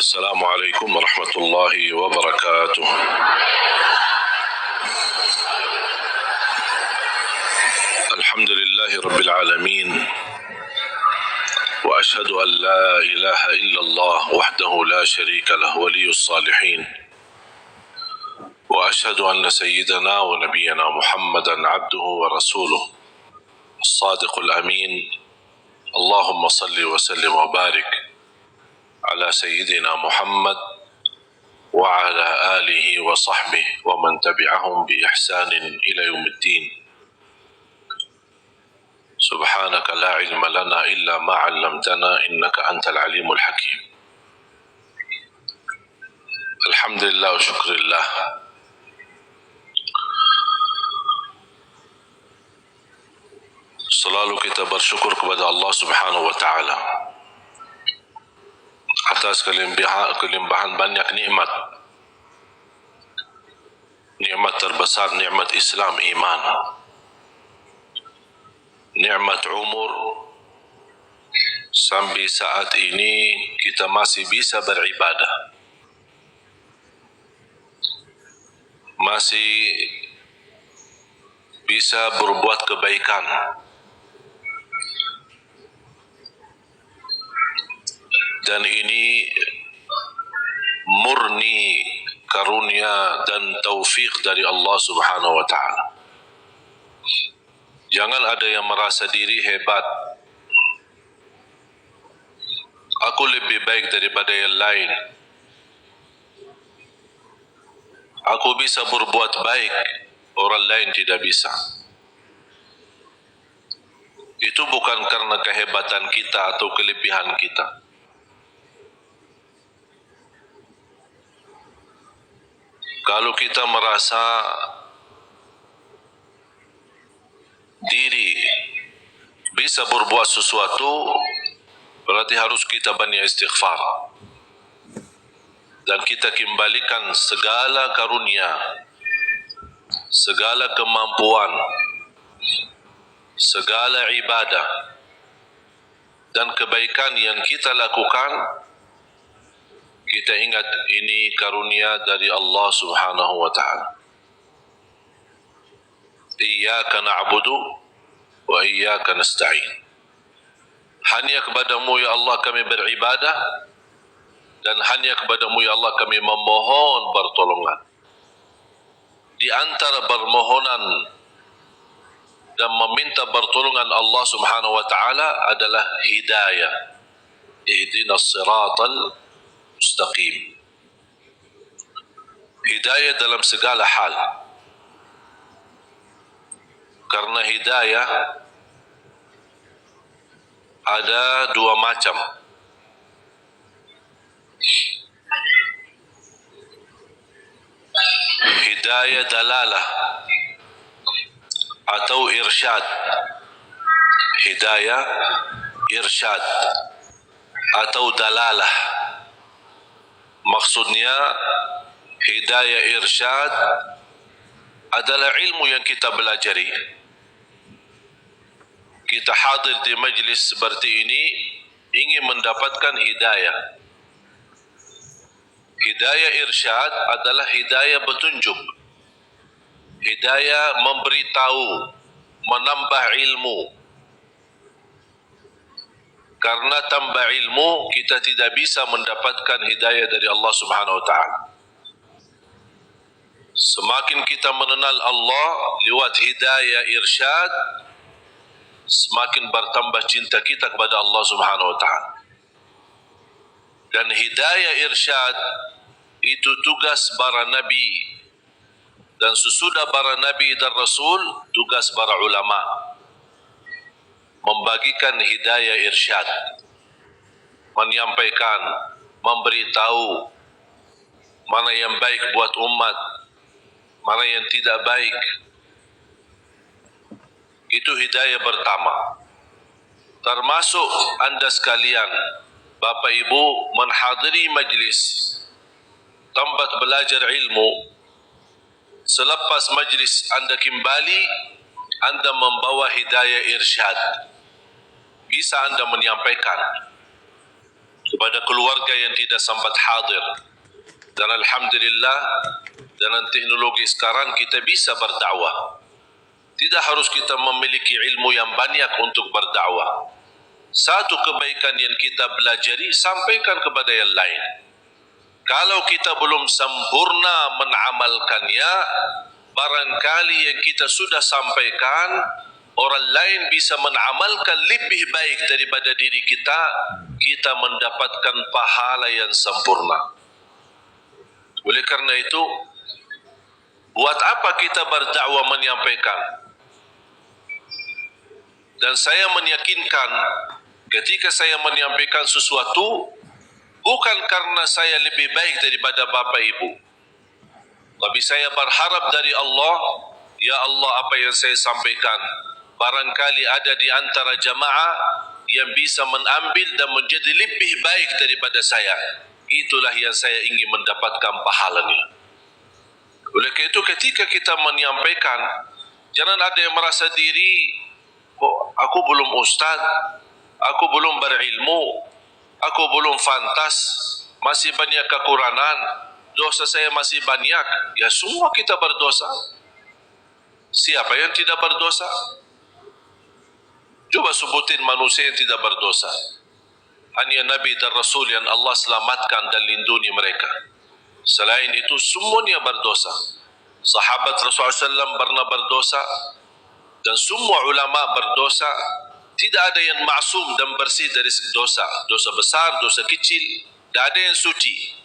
السلام عليكم ورحمة الله وبركاته. الحمد لله رب العالمين، وأشهد أن لا إله إلا الله وحده لا شريك له ولي الصالحين، وأشهد أن سيدنا ونبينا محمدا عبده ورسوله الصادق الأمين. اللهم صل وسلم وبارك على سيدنا محمد وعلى آله وصحبه ومن تبعهم بإحسان إلى يوم الدين. سبحانك لا علم لنا إلا ما علمتنا إنك أنت العليم الحكيم. الحمد لله وشكر الله. Selalu kita bersyukur kepada Allah Subhanahu wa taala atas kelimpahan banyak nikmat. Nikmat terbesar nikmat Islam, iman. Nikmat umur, sampai saat ini kita masih bisa beribadah, masih bisa berbuat kebaikan, dan ini murni karunia dan taufik dari Allah Subhanahu wa taala. Jangan ada yang merasa diri hebat, aku lebih baik daripada yang lain, aku bisa berbuat baik, orang lain tidak bisa. Itu bukan karena kehebatan kita atau kelebihan kita. Kalau kita merasa diri bisa berbuat sesuatu, berarti harus kita banyak istighfar, dan kita kembalikan segala karunia, segala kemampuan, segala ibadah dan kebaikan yang kita lakukan. Kita ingat ini karunia dari Allah Subhanahu wa taala. Iyyaka na'budu wa iyyaka nasta'in. Hanya kepadamu ya Allah kami beribadah, dan hanya kepadamu ya Allah kami memohon pertolongan. Di antara permohonan dan meminta pertolongan Allah Subhanahu wa taala adalah hidayah. Ihdinas siratal mustaqim. Hidayah dalam segala hal. Karena hidayah ada dua macam. Hidayah dalalah atau irsyad. Hidayah irsyad atau dalalah. Maksudnya hidayah irsyad adalah ilmu yang kita belajari. Kita hadir di majlis seperti ini ingin mendapatkan hidayah. Hidayah irsyad adalah hidayah petunjuk, hidayah memberitahu, menambah ilmu. Karena tambah ilmu kita tidak bisa mendapatkan hidayah dari Allah Subhanahu wa taala. Semakin kita mengenal Allah lewat hidayah irsyad, semakin bertambah cinta kita kepada Allah Subhanahu wa taala. Dan hidayah irsyad itu tugas para nabi, dan sesudah para nabi dan rasul tugas para ulama, membagikan hidayah irsyad, menyampaikan, memberitahu mana yang baik buat umat, mana yang tidak baik. Itu hidayah pertama. Termasuk anda sekalian, Bapak Ibu, menghadiri majlis tempat belajar ilmu. Selepas majlis anda kembali, anda membawa hidayah irsyad. Bisa anda menyampaikan kepada keluarga yang tidak sempat hadir. Dan alhamdulillah dengan teknologi sekarang kita bisa berdakwah. Tidak harus kita memiliki ilmu yang banyak untuk berdakwah. Satu kebaikan yang kita pelajari sampaikan kepada yang lain. Kalau kita belum sempurna mengamalkannya, barangkali yang kita sudah sampaikan orang lain bisa mengamalkan lebih baik daripada diri kita, kita mendapatkan pahala yang sempurna. Oleh karena itu, buat apa kita berdakwah menyampaikan? Dan saya meyakinkan ketika saya menyampaikan sesuatu, bukan karena saya lebih baik daripada Bapak Ibu, tapi saya berharap dari Allah, ya Allah, apa yang saya sampaikan barangkali ada di antara jamaah yang bisa mengambil dan menjadi lebih baik daripada saya. Itulah yang saya ingin mendapatkan pahalanya. Oleh karena itu ketika kita menyampaikan, jangan ada yang merasa diri, kok aku belum ustaz, aku belum berilmu, aku belum fantas, masih banyak kekurangan, dosa saya masih banyak. Ya semua kita berdosa. Siapa yang tidak berdosa? Coba sebutin manusia yang tidak berdosa. Hanya Nabi dan Rasul yang Allah selamatkan dan lindungi mereka. Selain itu semuanya berdosa. Sahabat Rasulullah SAW pernah berdosa, dan semua ulama berdosa. Tidak ada yang maksum dan bersih dari dosa. Dosa besar, dosa kecil, tidak ada yang suci.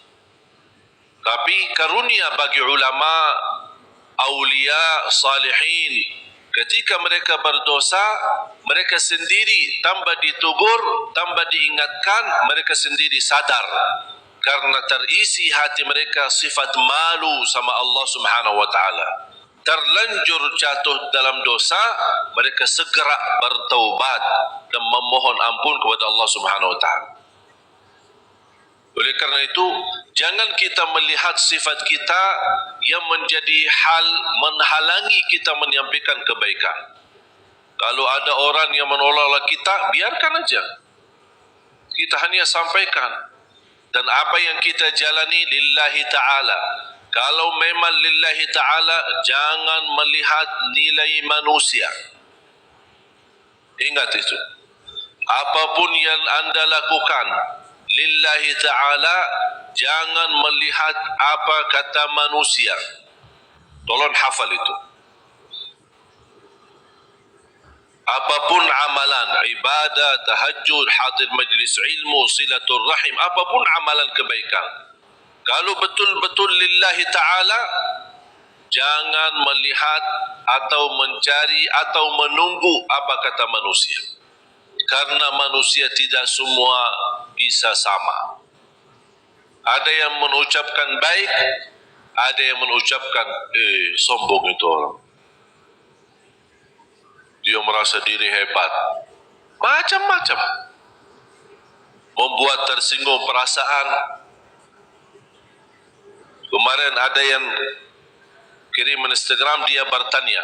Tapi karunia bagi ulama, aulia, salihin, ketika mereka berdosa, mereka sendiri tambah ditegur, tambah diingatkan, mereka sendiri sadar. Karena terisi hati mereka sifat malu sama Allah Subhanahu wa ta'ala. Terlanjur jatuh dalam dosa, mereka segera bertaubat dan memohon ampun kepada Allah Subhanahu wa ta'ala. Oleh karena itu, jangan kita melihat sifat kita yang menjadi hal menghalangi kita menyampaikan kebaikan. Kalau ada orang yang menolak kita, biarkan aja. Kita hanya sampaikan. Dan apa yang kita jalani lillahi ta'ala. Kalau memang lillahi ta'ala, jangan melihat nilai manusia. Ingat itu. Apapun yang anda lakukan lillahi ta'ala, jangan melihat apa kata manusia. Tolong hafal itu. Apapun amalan, ibadah, tahajud, hadir majlis ilmu, silaturrahim, apapun amalan kebaikan, kalau betul-betul lillahi ta'ala, jangan melihat atau mencari atau menunggu apa kata manusia. Karena manusia tidak semua bisa sama. Ada yang mengucapkan baik, ada yang mengucapkan sombong itu orang. Dia merasa diri hebat. Macam-macam. Membuat tersinggung perasaan. Kemarin ada yang kirim Instagram, dia bertanya,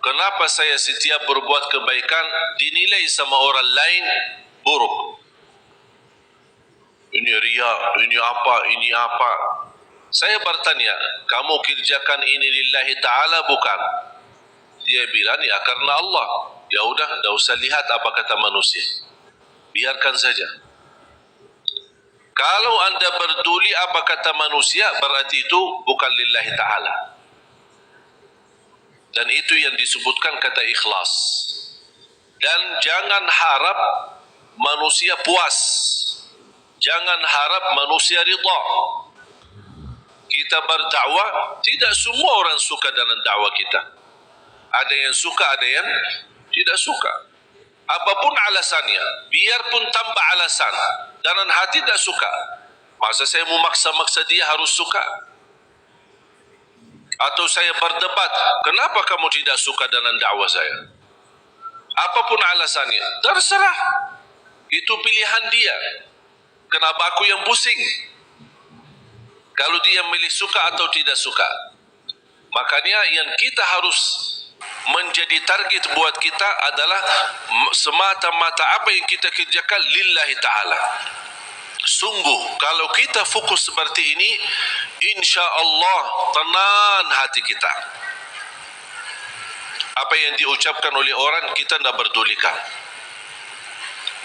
kenapa saya setiap berbuat kebaikan dinilai sama orang lain buruk? Ini riya, ini apa. Saya bertanya, kamu kerjakan ini lillahi ta'ala bukan? Dia bilang, ya karena Allah. Ya udah, tidak usah lihat apa kata manusia. Biarkan saja. Kalau anda berduli apa kata manusia, berarti itu bukan lillahi ta'ala. Dan itu yang disebutkan kata ikhlas. Dan jangan harap manusia puas. Jangan harap manusia ridha. Kita berdakwah, tidak semua orang suka dengan dakwah kita. Ada yang suka, ada yang tidak suka. Apapun alasannya, biarpun tanpa alasan, dalam hati tidak suka. Masa saya mau maksa-maksa dia harus suka? Atau saya berdebat, kenapa kamu tidak suka dengan dakwah saya? Apapun alasannya, terserah. Itu pilihan dia. Kenapa aku yang pusing? Kalau dia milih suka atau tidak suka. Makanya yang kita harus menjadi target buat kita adalah semata-mata apa yang kita kerjakan lillahi ta'ala. Sungguh kalau kita fokus seperti ini, insya Allah tenang hati kita. Apa yang diucapkan oleh orang kita tidak berdulikan.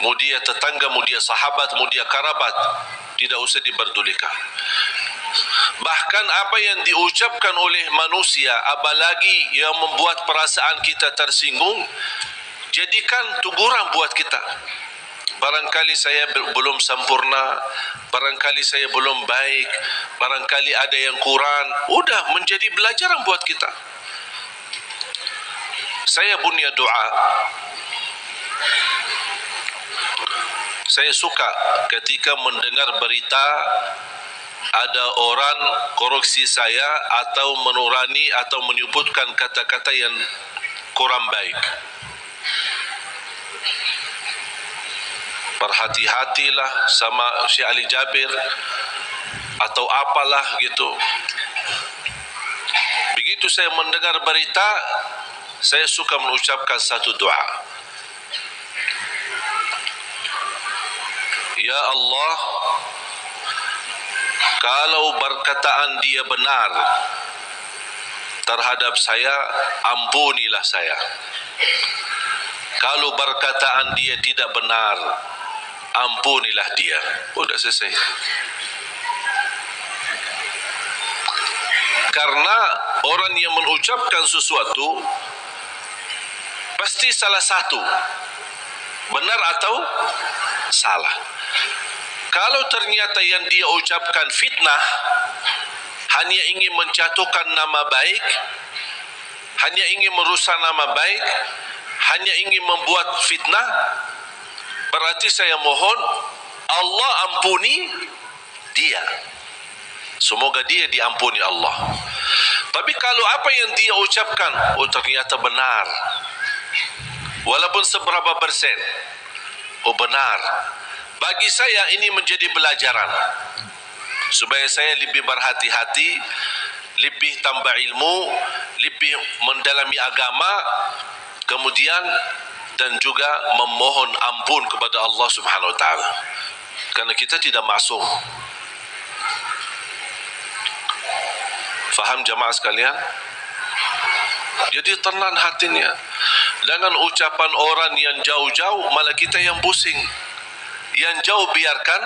Mau dia tetangga, mau dia sahabat, mau dia kerabat, tidak usah diberdulikan. Bahkan apa yang diucapkan oleh manusia, apalagi yang membuat perasaan kita tersinggung, jadikan teguran buat kita. Barangkali saya belum sempurna, barangkali saya belum baik, barangkali ada yang kurang. Udah menjadi pelajaran buat kita. Saya punya doa. Saya suka ketika mendengar berita ada orang koreksi saya atau menurani atau menyebutkan kata-kata yang kurang baik. Berhati-hatilah sama Syekh Ali Jabir atau apalah gitu. Begitu saya mendengar berita, saya suka mengucapkan satu doa. Ya Allah, kalau perkataan dia benar terhadap saya, ampunilah saya. Kalau perkataan dia tidak benar, ampunilah dia. Sudah selesai. Karena orang yang mengucapkan sesuatu pasti salah satu, benar atau salah. Kalau ternyata yang dia ucapkan fitnah, hanya ingin menjatuhkan nama baik, hanya ingin merusak nama baik, hanya ingin membuat fitnah, berarti saya mohon Allah ampuni dia. Semoga dia diampuni Allah. Tapi kalau apa yang dia ucapkan, oh ternyata benar, walaupun seberapa persen, oh benar, bagi saya ini menjadi pelajaran supaya saya lebih berhati-hati, lebih tambah ilmu, lebih mendalami agama, kemudian dan juga memohon ampun kepada Allah Subhanahu wa taala. Karena kita tidak maksum. Faham jamaah sekalian? Jadi tenang hatinya. Dengan ucapan orang yang jauh-jauh, malah kita yang pusing. Yang jauh biarkan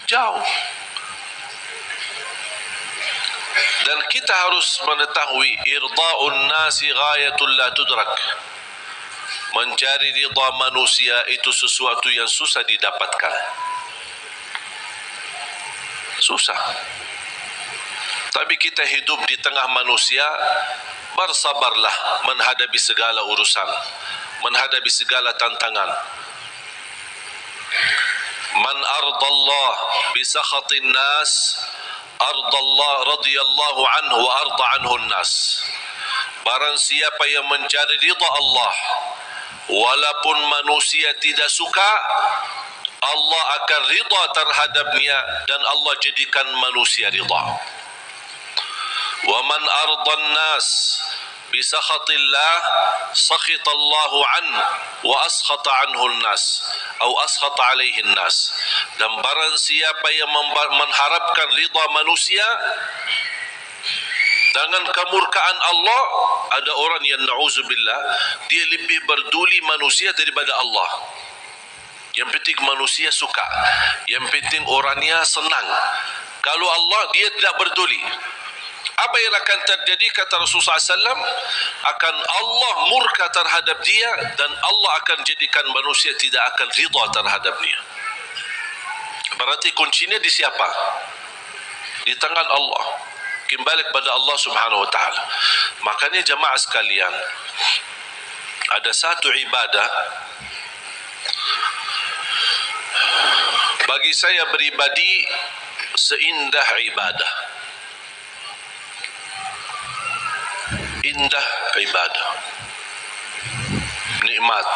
jauh. Dan kita harus mengetahui irda'un nasi ghayatul la tudrak. Mencari ridha manusia itu sesuatu yang susah didapatkan. Susah. Tapi kita hidup di tengah manusia, bersabarlah menghadapi segala urusan, menghadapi segala tantangan. Man ardallah bisakhatin nas, ardallah radiyallahu anhu wa arda anhu nas. Barang siapa yang mencari ridha Allah, walaupun manusia tidak suka, Allah akan ridha terhadapnya dan Allah jadikan manusia ridha. Wa man ardan nas bi sakhatillah sakhitallahu anhu wa askhata anhu an-nas atau askhata alaihi an-nas. Dan barang siapa yang mengharapkan ridha manusia dengan kemurkaan Allah, ada orang yang na'udzubillah dia lebih berduli manusia daripada Allah. Yang penting manusia suka, yang penting orangnya senang. Kalau Allah dia tidak berduli. Apa yang akan terjadi kata Rasulullah SAW? Akan Allah murka terhadap dia dan Allah akan jadikan manusia tidak akan ridha terhadap dia. Berarti kuncinya di siapa? Di tangan Allah. Kembali kepada Allah Subhanahu wa taala. Makanya jemaah sekalian, ada satu ibadah bagi saya pribadi seindah ibadah. Indah ibadah, nikmat.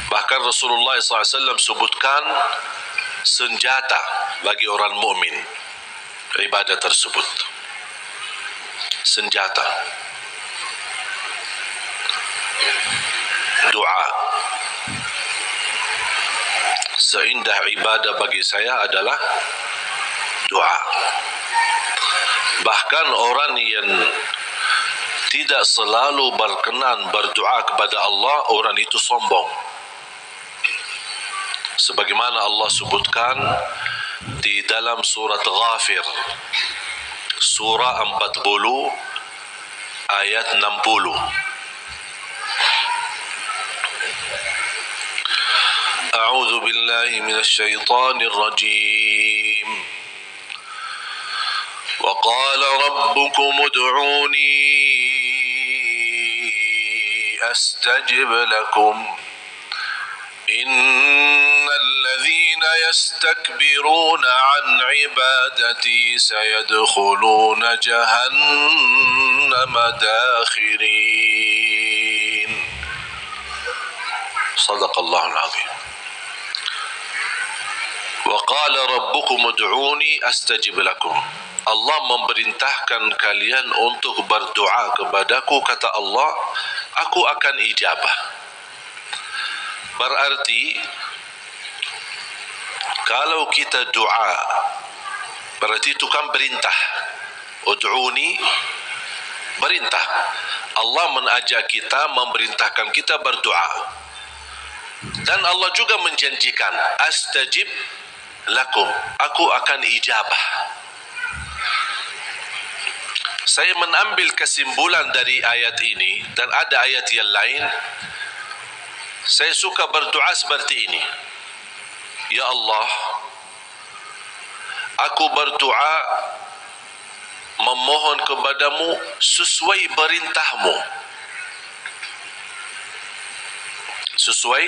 Bahkan Rasulullah SAW sebutkan senjata bagi orang mukmin ibadah tersebut. Senjata. berdoa. Seindah ibadah bagi saya adalah doa. Bahkan orang yang tidak selalu berkenan berdoa kepada Allah, orang itu sombong. Sebagaimana Allah sebutkan di dalam surat Ghafir, surah 40 ayat 60. A'udzu billahi minasy syaithanir rajim. Wa qala rabbukum ud'uni astajib lakum. Innal ladzina yastakbiruna 'an 'ibadati sayadkhuluna jahannama dakhirin. Shadaqallahul 'azim. Wa qala rabbukum ud'uni astajib lakum. Allah memerintahkan kalian untuk berdoa kepadaku, kata Allah, aku akan ijabah. Berarti kalau kita doa, berarti itu kan perintah. Ud'uni, perintah. Allah mengajak kita, memerintahkan kita berdoa. Dan Allah juga menjanjikan, astajib lakum, aku akan ijabah. Saya mengambil kesimpulan dari ayat ini, dan ada ayat yang lain. Saya suka berdoa seperti ini. Ya Allah, aku berdoa memohon kepadamu sesuai perintahmu. Sesuai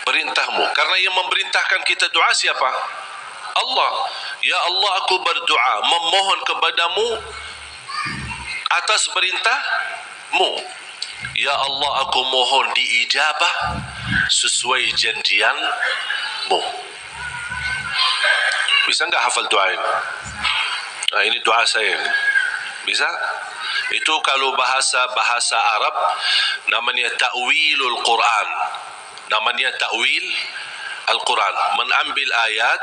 perintahmu. Karena yang memerintahkan kita doa siapa? Allah. Ya Allah, aku berdoa memohon kepadamu atas perintahmu. Ya Allah, aku mohon diijabah sesuai janjianmu. Bisa enggak hafal doa ini? Nah, ini doa saya. Bisa? Itu kalau bahasa Arab namanya ta'wilul Quran. Namanya ta'wil Al-Quran. Mengambil ayat,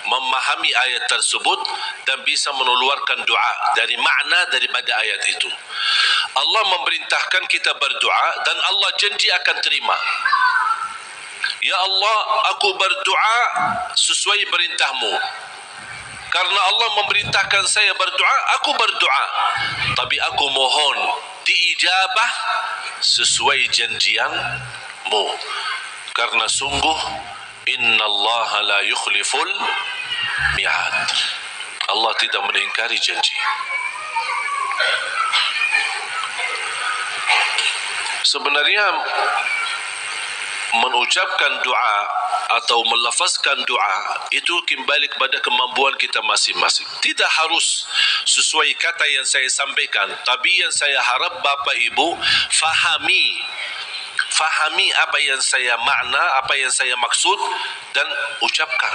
memahami ayat tersebut dan bisa mengeluarkan doa dari makna daripada ayat itu. Allah memerintahkan kita berdoa dan Allah janji akan terima. Ya Allah, aku berdoa sesuai perintahmu. Karena Allah memerintahkan saya berdoa, aku berdoa. Tapi aku mohon diijabah sesuai janjianmu. Karena sungguh innallaha la yukhliful mi'ad. Allah tidak mengingkari janji. Sebenarnya mengucapkan doa atau melafazkan doa itu kembali kepada kemampuan kita masing-masing. Tidak harus sesuai kata yang saya sampaikan, tapi yang saya harap Bapak Ibu fahami apa yang saya makna, apa yang saya maksud dan ucapkan.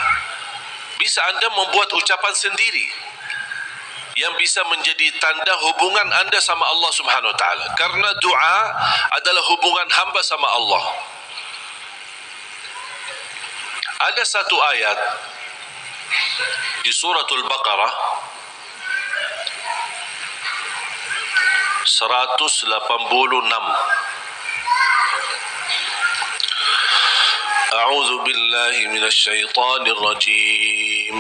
Bisa Anda membuat ucapan sendiri yang bisa menjadi tanda hubungan Anda sama Allah Subhanahu wa taala. Karena doa adalah hubungan hamba sama Allah. Ada satu ayat di suratul Baqarah 186. A'udzu billahi minasy syaithanir rajim.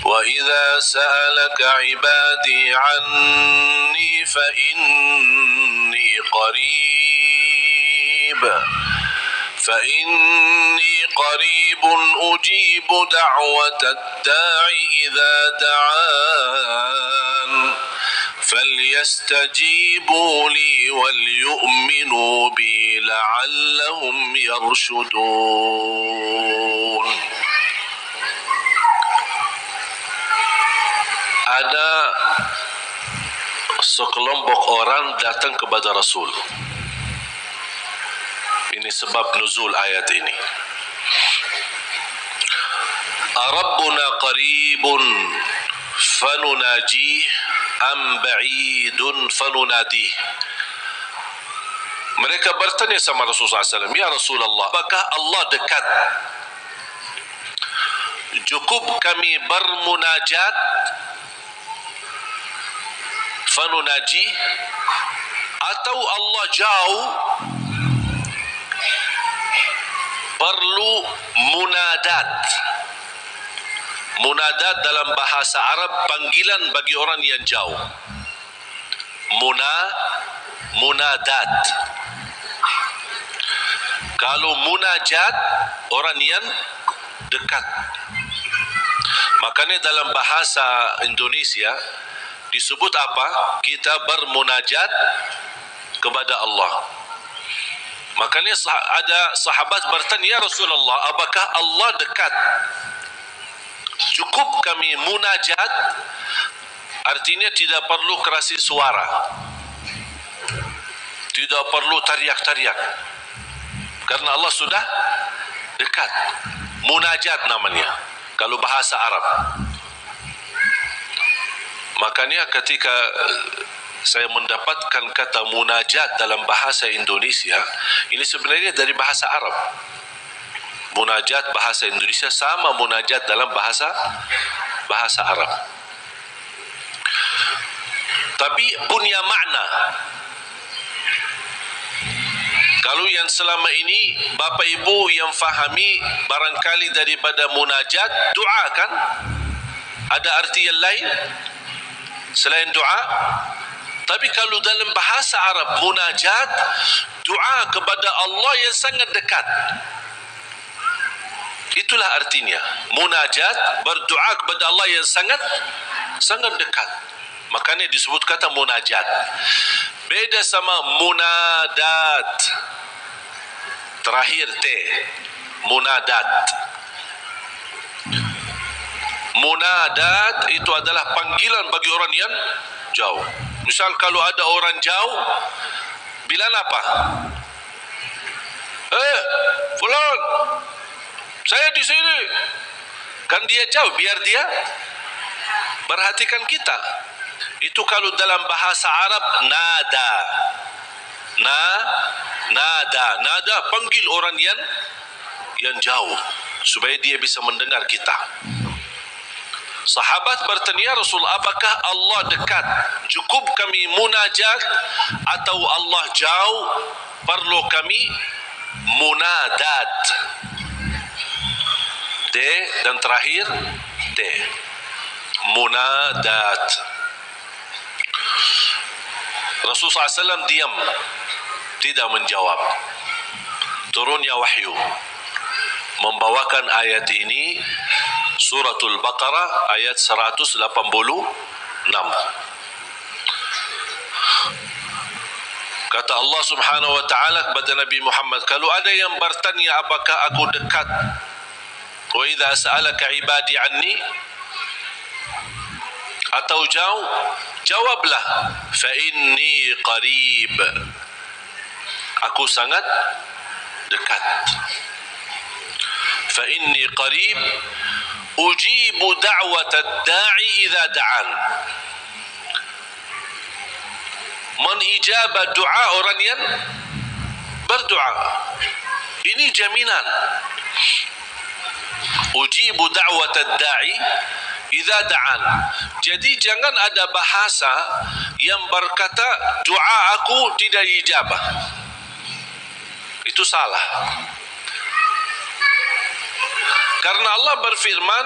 Wa idza sa'alaka 'ibadi 'anni fa inni qarib. فإني قريب أجيب دعوة الداع إذا دعان فليستجيبوا لي وليؤمنوا بي لعلهم يرشدون. Ada sekelompok orang datang kepada Rasul. Ini sebab nuzul ayat ini. Rabbuna qaribun fanunajih am ba'idun fanunadih. Mereka bertanya sama Rasulullah SAW, "Ya Rasulullah, apakah Allah dekat? Cukup kami bermunajat, fanunaji, atau Allah jauh, perlu munadat." Munadat dalam bahasa Arab panggilan bagi orang yang jauh. Munadat. Kalau munajat, orang yang dekat. Makanya dalam bahasa Indonesia disebut apa? Kita bermunajat kepada Allah. Makanya ada sahabat bertanya, "Ya Rasulullah, apakah Allah dekat? Cukup kami munajat." Artinya tidak perlu kerasi suara, tidak perlu teriak-teriak, karena Allah sudah dekat. Munajat namanya kalau bahasa Arab. Makanya ketika saya mendapatkan kata munajat dalam bahasa Indonesia, ini sebenarnya dari bahasa Arab. Munajat bahasa Indonesia sama munajat dalam bahasa Arab, tapi punya makna. Kalau yang selama ini Bapak Ibu yang fahami barangkali daripada munajat, doa kan? Ada arti yang lain selain doa. Tapi kalau dalam bahasa Arab, munajat, doa kepada Allah yang sangat dekat. Itulah artinya. Munajat, berdoa kepada Allah yang sangat dekat. Makanya disebut kata munajat. Beda sama munadat. Terakhir T. Munadat. Munadat itu adalah panggilan bagi orang yang jauh. Misal kalau ada orang jauh, bilang apa? Fulan, saya di sini. Kan dia jauh, biar dia perhatikan kita. Itu kalau dalam bahasa Arab nada. Nada panggil orang yang jauh supaya dia bisa mendengar kita. Sahabat bertanya, Rasul, apakah Allah dekat? Cukup kami munajat atau Allah jauh? Perlu kami munadat. D dan terakhir T. Munadat. Rasulullah SAW diam, tidak menjawab. Turunnya wahyu membawakan ayat ini, Suratul Baqarah ayat 186. Kata Allah Subhanahu wa taala kepada Nabi Muhammad, kalau ada yang bertanya apakah aku dekat, wa idza sa'alaka ibadi anni, atau jauh, jawablah, fa inni qarib, aku sangat dekat. Fa inni qarib ujibu da'wata da'i idza da'an. Menijabah doa orang yang berdoa. Ini jaminan. Ujibu da'wata da'i idza da'an. Jadi jangan ada bahasa yang berkata doa aku tidak dijabah. Itu salah. Karena Allah berfirman,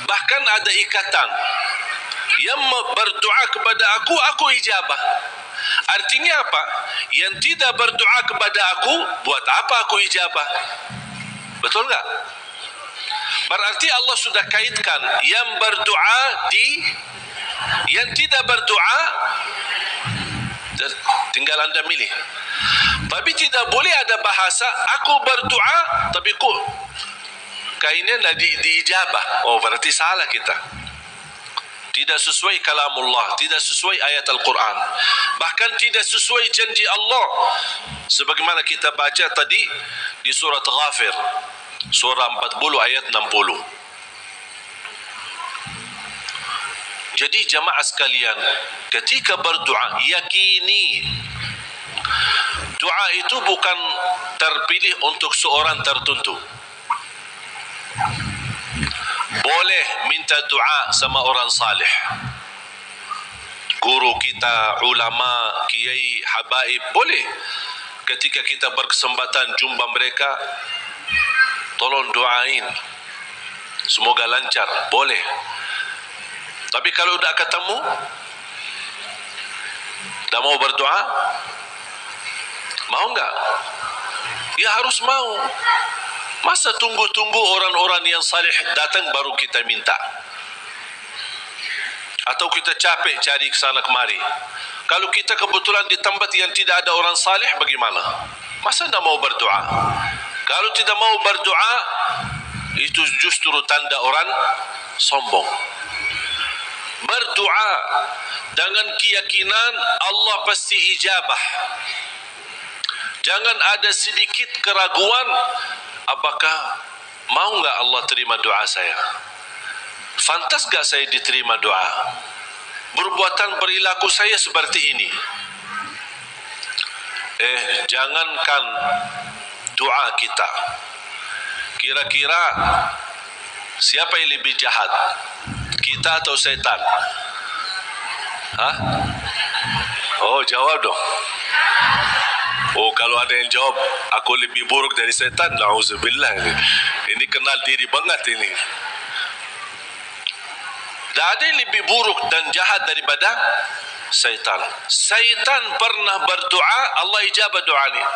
bahkan ada ikatan, yang berdoa kepada aku ijabah. Artinya apa? Yang tidak berdoa kepada aku, buat apa aku ijabah? Betul tak? Berarti Allah sudah kaitkan yang berdoa yang tidak berdoa, tinggal anda milih. Tapi tidak boleh ada bahasa aku berdoa tapi kainnya diijabah. Oh, berarti salah kita. Tidak sesuai kalamullah, tidak sesuai ayat Al-Quran, bahkan tidak sesuai janji Allah, sebagaimana kita baca tadi di surat Ghafir, surah 40 ayat 60. Jadi jamaah sekalian, ketika berdoa yakini Doa itu bukan terpilih untuk seorang tertentu. Boleh minta doa sama orang salih, guru kita, ulama, kiai, habaib, boleh. Ketika kita berkesempatan jumpa mereka, tolong doain, semoga lancar, boleh. Tapi kalau tidak ketemu, tidak mau berdoa, mau enggak? Ya harus mau. Masa tunggu-tunggu orang-orang yang salih datang baru kita minta? Atau kita capek cari ke sana kemari? Kalau kita kebetulan di tempat yang tidak ada orang salih, bagaimana? Masa tidak mau berdoa? Kalau tidak mau berdoa, itu justru tanda orang sombong. Berdoa dengan keyakinan Allah pasti ijabah. Jangan ada sedikit keraguan, apakah mau enggak Allah terima doa saya? Fantas enggak saya diterima doa? Perbuatan perilaku saya seperti ini. Jangankan doa kita. Kira-kira siapa yang lebih jahat? Kita atau setan? Hah? Oh, jawab dong. Oh, kalau ada yang jawab, aku lebih buruk dari setan, na'udzubillah. Ini kenal diri banget ini. Tak ada yang lebih buruk dan jahat daripada setan. Setan pernah berdoa, Allah ijabah doanya.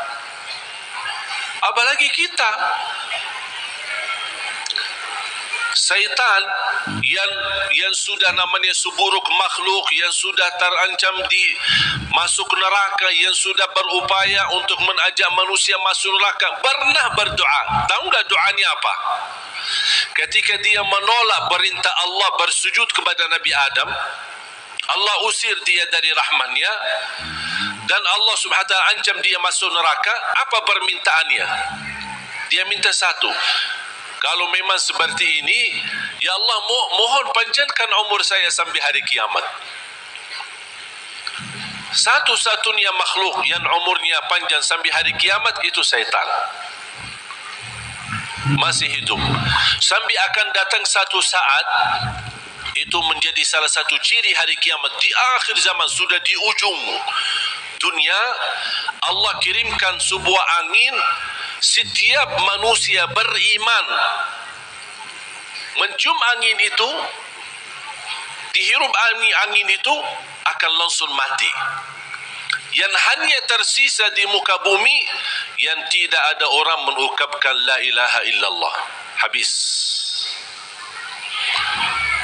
Apalagi kita. Syaitan yang sudah namanya seburuk makhluk, yang sudah terancam di masuk neraka, yang sudah berupaya untuk mengajak manusia masuk neraka, pernah berdoa. Tahu enggak doanya apa? Ketika dia menolak perintah Allah bersujud kepada Nabi Adam, Allah usir dia dari rahmannya, dan Allah subhanahu wa ta'ala ancam dia masuk neraka. Apa permintaannya? Dia minta satu, kalau memang seperti ini, ya Allah, mohon panjangkan umur saya sampai hari kiamat. Satu-satunya makhluk yang umurnya panjang sampai hari kiamat itu syaitan. Masih hidup. Sampai akan datang satu saat, itu menjadi salah satu ciri hari kiamat. Di akhir zaman, sudah di ujung dunia, Allah kirimkan sebuah angin. Setiap manusia beriman mencium angin itu, dihirup angin itu, akan langsung mati. Yang hanya tersisa di muka bumi, yang tidak ada orang mengucapkan la ilaha illallah. Habis.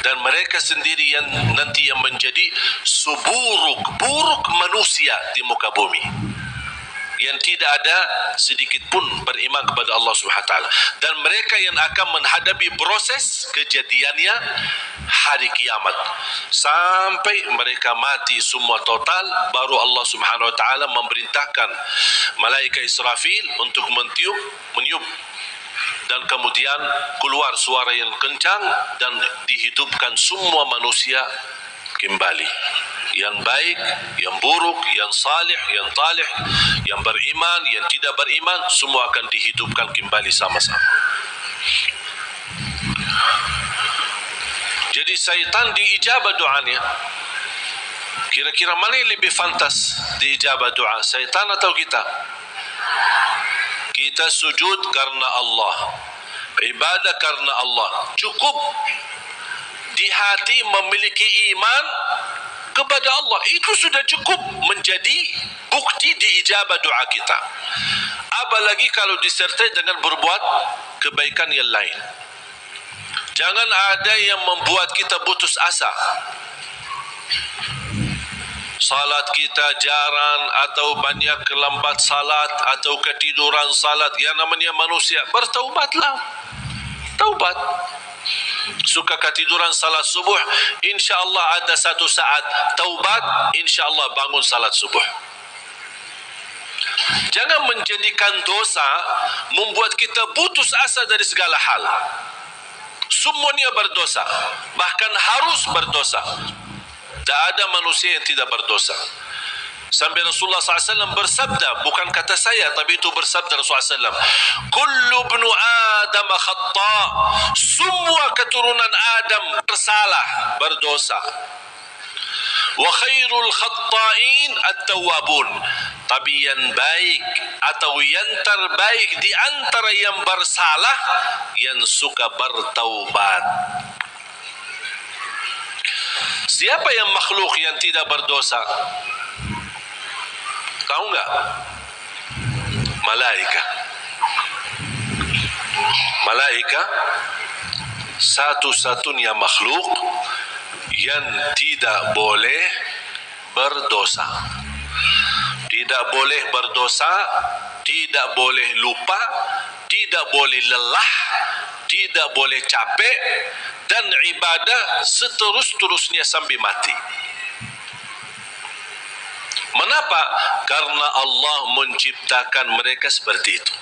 Dan mereka sendiri yang nanti yang menjadi seburuk-buruk manusia di muka bumi, yang tidak ada sedikit pun beriman kepada Allah Subhanahu wa taala, dan mereka yang akan menghadapi proses kejadiannya hari kiamat sampai mereka mati semua total, baru Allah Subhanahu wa taala memerintahkan malaikat Israfil untuk meniup, dan kemudian keluar suara yang kencang dan dihidupkan semua manusia kembali. Yang baik, yang buruk, yang salih, yang talih, yang beriman, yang tidak beriman, semua akan dihidupkan kembali sama-sama. Jadi syaitan diijabah doanya. Kira-kira mana yang lebih fantas diijabah doa, syaitan atau kita? Kita sujud karena Allah, ibadah karena Allah. Cukup di hati memiliki iman kepada Allah, itu sudah cukup menjadi bukti diijabah doa kita. Apalagi kalau disertai dengan berbuat kebaikan yang lain. Jangan ada yang membuat kita putus asa. Salat kita jarang, atau banyak kelambat salat, atau ketiduran salat. Yang namanya manusia, bertaubatlah. Taubat. Suka ketiduran salat subuh, insyaAllah ada satu saat taubat, insyaAllah bangun salat subuh. Jangan menjadikan dosa membuat kita putus asa dari segala hal. Semuanya berdosa, bahkan harus berdosa. Tak ada manusia yang tidak berdosa. Sampai Rasulullah SAW bersabda, bukan kata saya, tapi itu bersabda Rasulullah SAW, kullu ibnu Adam khata, semua keturunan Adam bersalah, berdosa. Wa khairul khatta'in at-tawwabun, tapi yang baik atau yang terbaik di antara yang bersalah yang suka bertaubat. Siapa yang makhluk yang tidak berdosa? Tahu enggak? Malaika. Malaika satu-satunya makhluk yang tidak boleh berdosa. Tidak boleh berdosa, tidak boleh lupa, tidak boleh lelah, tidak boleh capek, dan ibadah seterus-terusnya sampai mati. Mengapa? Karena Allah menciptakan mereka seperti itu.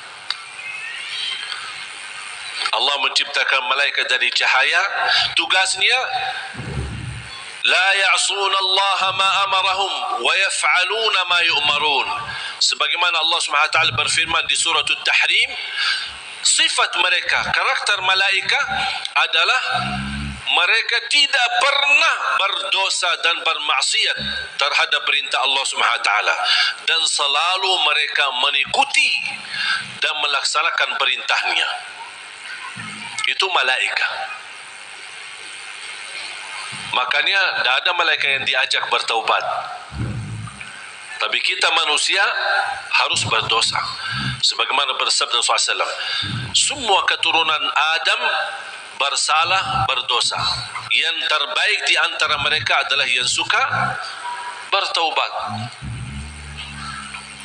Allah menciptakan malaikat dari cahaya, tugasnya la ya'suna Allah ma amarahum wa yaf'aluna ma yu'marun. Sebagaimana Allah Subhanahu wa taala berfirman di surah At-Tahrim, sifat mereka, karakter malaikat adalah mereka tidak pernah berdosa dan bermaksiat terhadap perintah Allah Subhanahu wa taala, dan selalu mereka mengikuti dan melaksanakan perintahnya. Itu malaikat. Makanya tidak ada malaikat yang diajak bertaubat. Tapi kita manusia harus berdosa. Sebagaimana bersabda Rasulullah SAW, semua keturunan Adam bersalah, berdosa. Yang terbaik di antara mereka adalah yang suka bertaubat.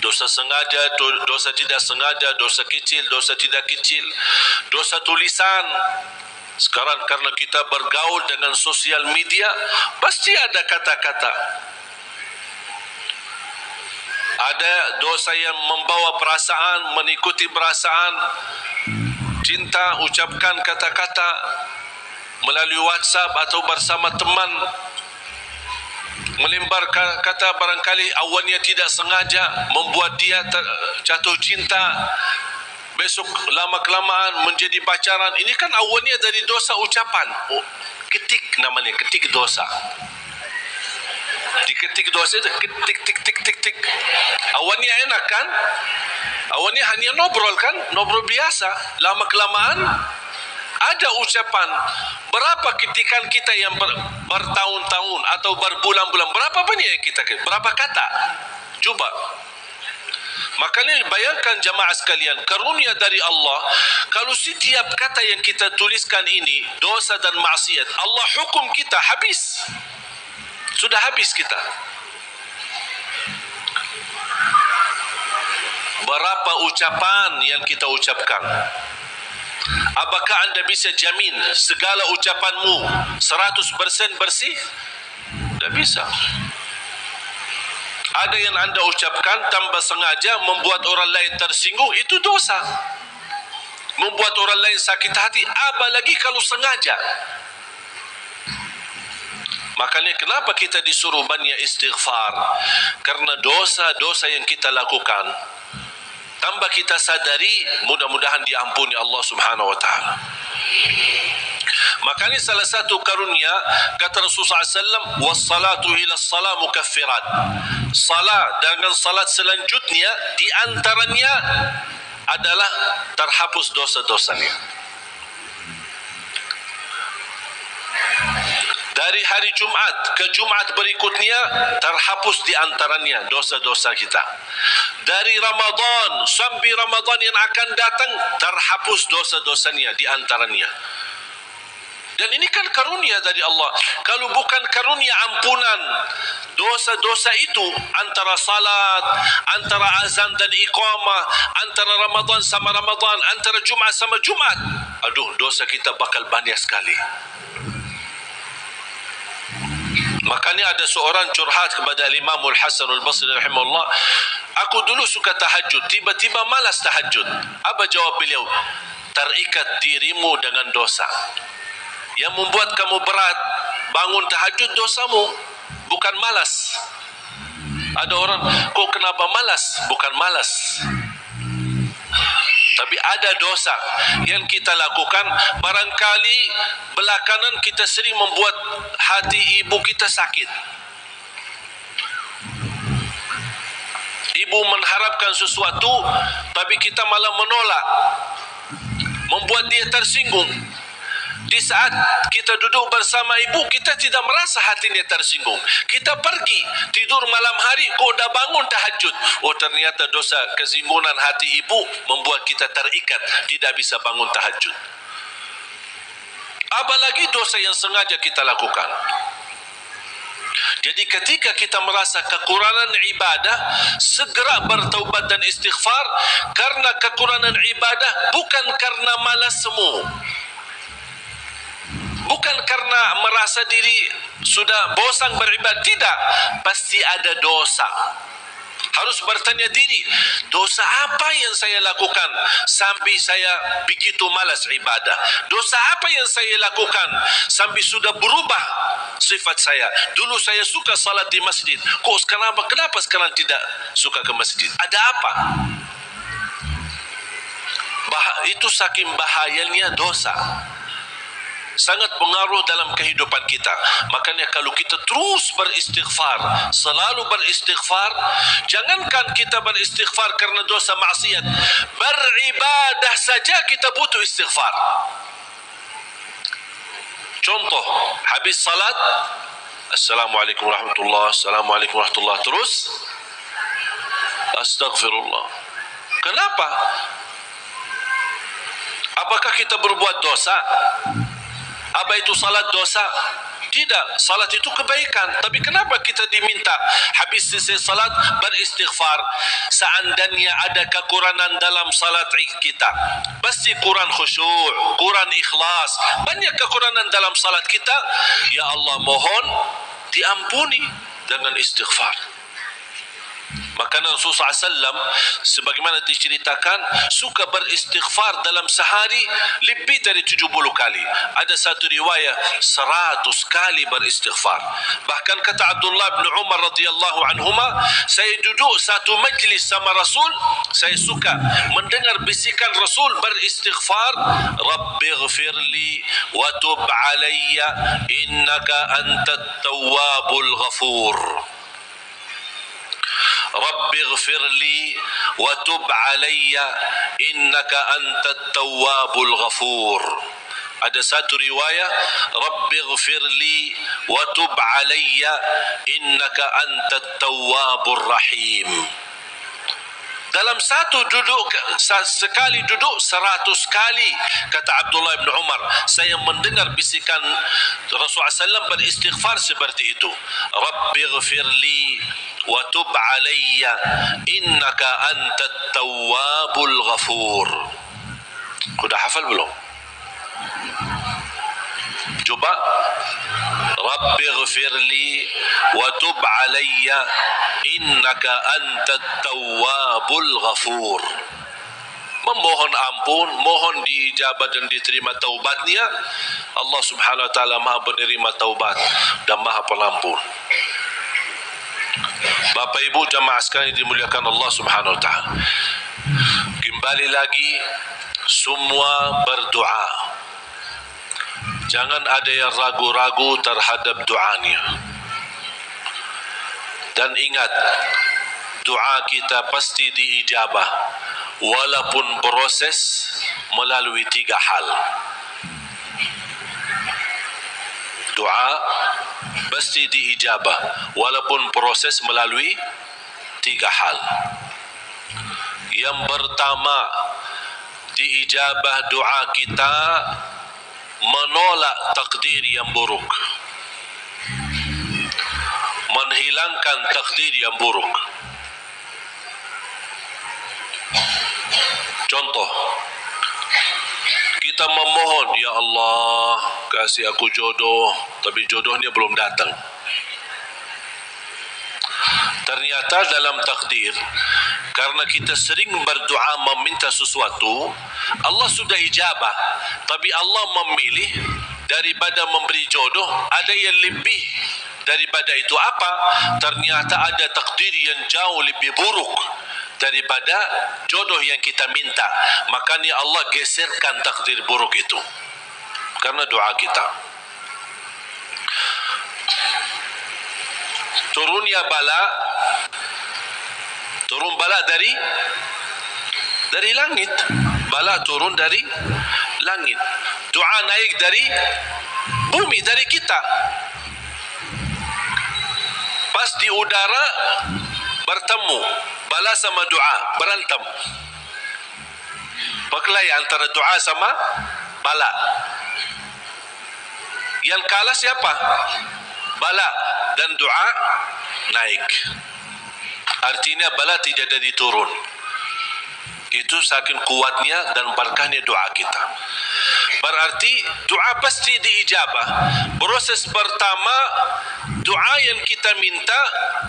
Dosa sengaja, dosa tidak sengaja, dosa kecil, dosa tidak kecil, dosa tulisan. Sekarang karena kita bergaul dengan sosial media, pasti ada kata-kata. Ada dosa yang membawa perasaan, mengikuti perasaan. Cinta, ucapkan kata-kata melalui WhatsApp atau bersama teman, melembar kata barangkali awalnya tidak sengaja membuat dia jatuh cinta, besok lama-kelamaan menjadi pacaran. Ini kan awalnya dari dosa ucapan. Ketik namanya, ketik dosa. Diketik dosa itu, ketik, tik, tik, tik, tik. Awalnya enak kan? Awalnya hanya ngobrol kan? Ngobrol biasa. Lama-kelamaan ada ucapan. Berapa ketikan kita yang bertahun-tahun atau berbulan-bulan, berapa banyak yang kita, berapa kata? Coba. Makanya bayangkan jamaah sekalian, karunia dari Allah. Kalau setiap kata yang kita tuliskan ini dosa dan maksiat, Allah hukum kita habis. Sudah habis kita. Berapa ucapan yang kita ucapkan? Apakah anda bisa jamin segala ucapanmu 100% bersih? Tidak bisa. Ada yang anda ucapkan tanpa sengaja membuat orang lain tersinggung, itu dosa. Membuat orang lain sakit hati, apalagi kalau sengaja. Makanya kenapa kita disuruh banyak istighfar? Karena dosa-dosa yang kita lakukan, tanpa kita sadari, mudah-mudahan diampuni Allah Subhanahu wa taala. Makanya salah satu karunia kata Rasulullah SAW, wassalatu ila salat mukaffirat. Salat dengan salat selanjutnya di antaranya adalah terhapus dosa-dosanya. Dari hari Jumat ke Jumat berikutnya terhapus di antaranya dosa-dosa kita. Dari Ramadan sampai Ramadan yang akan datang terhapus dosa-dosanya di antaranya. Dan ini kan karunia dari Allah. Kalau bukan karunia ampunan dosa-dosa itu, antara salat, antara azan dan iqamah, antara Ramadan sama Ramadan, antara Jumat sama Jumat, aduh, dosa kita bakal banyak sekali. Makanya ada seorang curhat kepada Imam Al-Hasan Al-Basri rahimahullah, aku dulu suka tahajud, tiba-tiba malas tahajud. Apa jawab beliau? Terikat dirimu dengan dosa. Yang membuat kamu berat bangun tahajud dosamu, bukan malas. Ada orang, kok kenapa malas? Bukan malas, tapi ada dosa yang kita lakukan. Barangkali belakangan kita sering membuat hati ibu kita sakit. Ibu mengharapkan sesuatu, tapi kita malah menolak, membuat dia tersinggung. Di saat kita duduk bersama ibu, kita tidak merasa hatinya tersinggung. Kita pergi tidur malam hari, kok dah bangun tahajud. Oh, ternyata dosa kesinggungan hati ibu membuat kita terikat, tidak bisa bangun tahajud. Apalagi dosa yang sengaja kita lakukan. Jadi ketika kita merasa kekurangan ibadah, segera bertaubat dan istighfar. Karena kekurangan ibadah bukan karena malas semu, bukan karena merasa diri sudah bosan beribadah. Tidak, pasti ada dosa. Harus bertanya diri, dosa apa yang saya lakukan sampai saya begitu malas ibadah? Dosa apa yang saya lakukan sampai sudah berubah sifat saya? Dulu saya suka salat di masjid, kok kenapa sekarang tidak suka ke masjid? Ada apa? Itu saking bahayanya dosa, sangat pengaruh dalam kehidupan kita. Makanya kalau kita terus beristighfar, selalu beristighfar, jangankan kita beristighfar karena dosa maksiat, beribadah saja kita butuh istighfar. Contoh, habis salat, Assalamualaikum warahmatullahi wabarakatuh, Assalamualaikum warahmatullahi wabarakatuh, terus Astaghfirullah. Kenapa? Apakah kita berbuat dosa? Apa itu salat dosa? Tidak, salat itu kebaikan. Tapi kenapa kita diminta habis selesai salat beristighfar? Seandainya ada kekurangan dalam salat kita, pasti kurang khusyuk, kurang ikhlas, banyak kekurangan dalam salat kita. Ya Allah, mohon diampuni dengan istighfar. Maka Rasulullah SAW sebagaimana diceritakan suka beristighfar dalam sehari lebih dari 70 kali. Ada satu riwayat 100 kali beristighfar. Bahkan kata Abdullah bin Umar radhiyallahu anhuma, saya duduk satu majlis sama Rasul, saya suka mendengar bisikan Rasul beristighfar, Rabbighfirli wa tub alayya innaka antat tawwabul ghafur. Rabbi ghfirli wa tub alayya innaka antat tawwabul ghafur. Ada satu riwayat, Rabbi ghfirli wa tub alayya innaka antat tawwabur rahim. Dalam satu duduk, sekali duduk 100 kali, kata Abdullah bin Umar, saya mendengar bisikan Rasulullah SAW beristighfar seperti itu. Rabbi ghfirli wa tub alayya innaka antat tawwabul ghafur. Sudah hafal belum? Coba. Rabbi ghfirli wa tub alayya innaka antat tawwabul ghafur. Memohon ampun, mohon diijabah dan diterima taubatnya. Allah Subhanahu wa taala Maha penerima taubat dan Maha pengampun. Bapak Ibu jamaah sekalian dimuliakan Allah Subhanahu wa taala. Kembali lagi semua berdoa. Jangan ada yang ragu-ragu terhadap doanya. Dan ingat, doa kita pasti diijabah walaupun proses melalui 3 hal. Doa pasti diijabah walaupun proses melalui 3 hal. Yang pertama, diijabah doa kita menolak takdir yang buruk, menghilangkan takdir yang buruk. Contoh, kita memohon, ya Allah kasih aku jodoh, tapi jodohnya belum datang. Ternyata dalam takdir, karena kita sering berdoa meminta sesuatu, Allah sudah ijabah, tapi Allah memilih daripada memberi jodoh, ada yang lebih daripada itu apa? Ternyata ada takdir yang jauh lebih buruk daripada jodoh yang kita minta. Makanya Allah geserkan takdir buruk itu karena doa kita. Turunnya bala, turun bala dari langit. Bala turun dari langit. Doa naik dari bumi, dari kita. Pas di udara bertemu, bala sama doa berantem. Berkelahi antara doa sama bala. Yang kalah siapa? Bala, dan doa naik. Artinya bala tidak jadi turun. Itu saking kuatnya dan berkahnya doa kita. Berarti doa pasti diijabah. Proses pertama, doa yang kita minta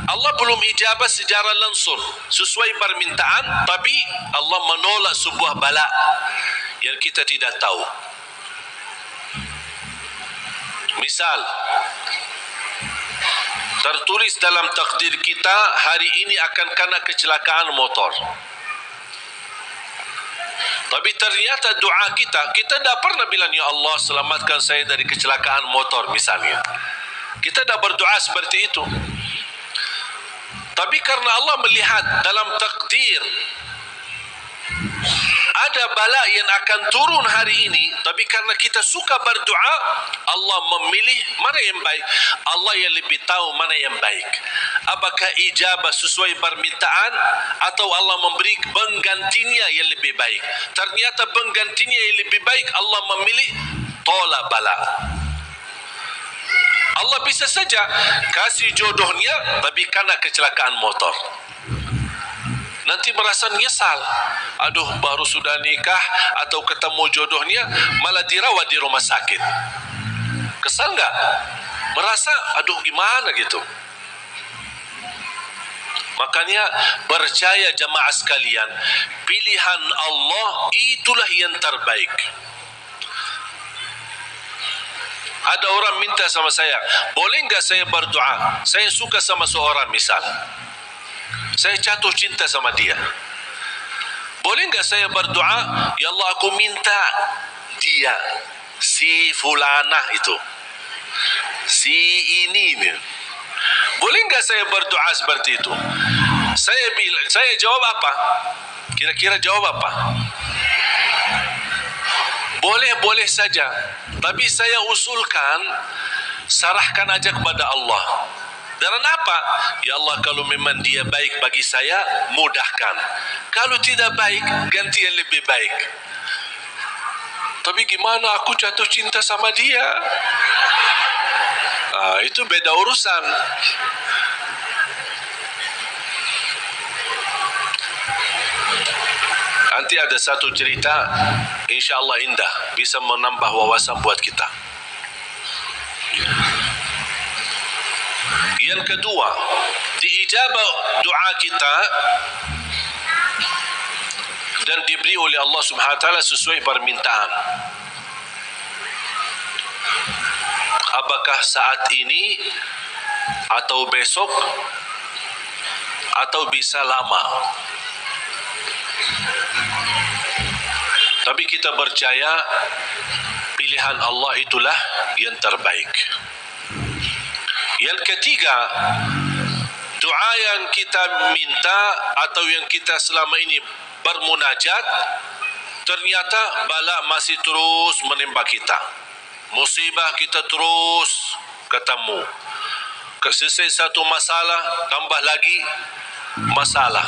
Allah belum ijabah secara langsung sesuai permintaan, tapi Allah menolak sebuah bala yang kita tidak tahu. Misal, tertulis dalam takdir kita hari ini akan kena kecelakaan motor. Tapi ternyata doa kita tidak pernah bilang, ya Allah selamatkan saya dari kecelakaan motor misalnya. Kita tidak berdoa seperti itu. Tapi karena Allah melihat dalam takdir ada bala yang akan turun hari ini, tapi karena kita suka berdoa, Allah memilih mana yang baik. Allah yang lebih tahu mana yang baik. Apakah ijabah sesuai permintaan atau Allah memberi penggantinya yang lebih baik. Ternyata penggantinya yang lebih baik, Allah memilih tolak bala. Allah bisa saja kasih jodohnya tapi karena kecelakaan motor. Nanti merasa nyesal. Aduh, baru sudah nikah atau ketemu jodohnya malah dirawat di rumah sakit. Kesal enggak? Merasa aduh gimana gitu. Makanya percaya jamaah sekalian, pilihan Allah itulah yang terbaik. Ada orang minta sama saya, boleh enggak saya berdoa? Saya suka sama seorang misal. Saya jatuh cinta sama dia. Boleh enggak saya berdoa, ya Allah aku minta dia, si fulanah itu, si ini. Boleh enggak saya berdoa seperti itu? Saya jawab apa? Kira-kira jawab apa? Boleh saja. Tapi saya usulkan, serahkan aja kepada Allah. Dan apa? Ya Allah, kalau memang dia baik bagi saya, mudahkan. Kalau tidak baik, ganti yang lebih baik. Tapi gimana aku jatuh cinta sama dia? Itu beda urusan. Nanti ada satu cerita, insya Allah indah, bisa menambah wawasan buat kita. Yang kedua, diijabah doa kita dan diberi oleh Allah Subhanahu wa taala sesuai permintaan. Apakah saat ini atau besok atau bisa lama? Tapi kita percaya pilihan Allah itulah yang terbaik. Yang ketiga, doa yang kita minta atau yang kita selama ini bermunajat, ternyata bala masih terus menimpa kita. Musibah kita terus ketemu. Selesai satu masalah, tambah lagi masalah.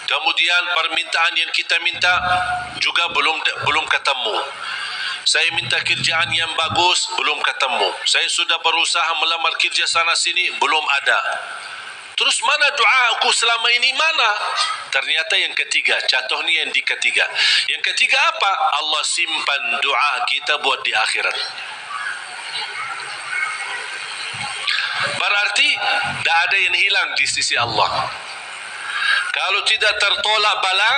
Kemudian permintaan yang kita minta juga belum ketemu. Saya minta kerjaan yang bagus, belum ketemu. Saya sudah berusaha melamar kerja sana sini, belum ada. Terus mana doa aku selama ini mana? Ternyata yang ketiga, jatuhnya yang di ketiga. Yang ketiga apa? Allah simpan doa kita buat di akhirat. Berarti tidak ada yang hilang di sisi Allah. Kalau tidak tertolak bala,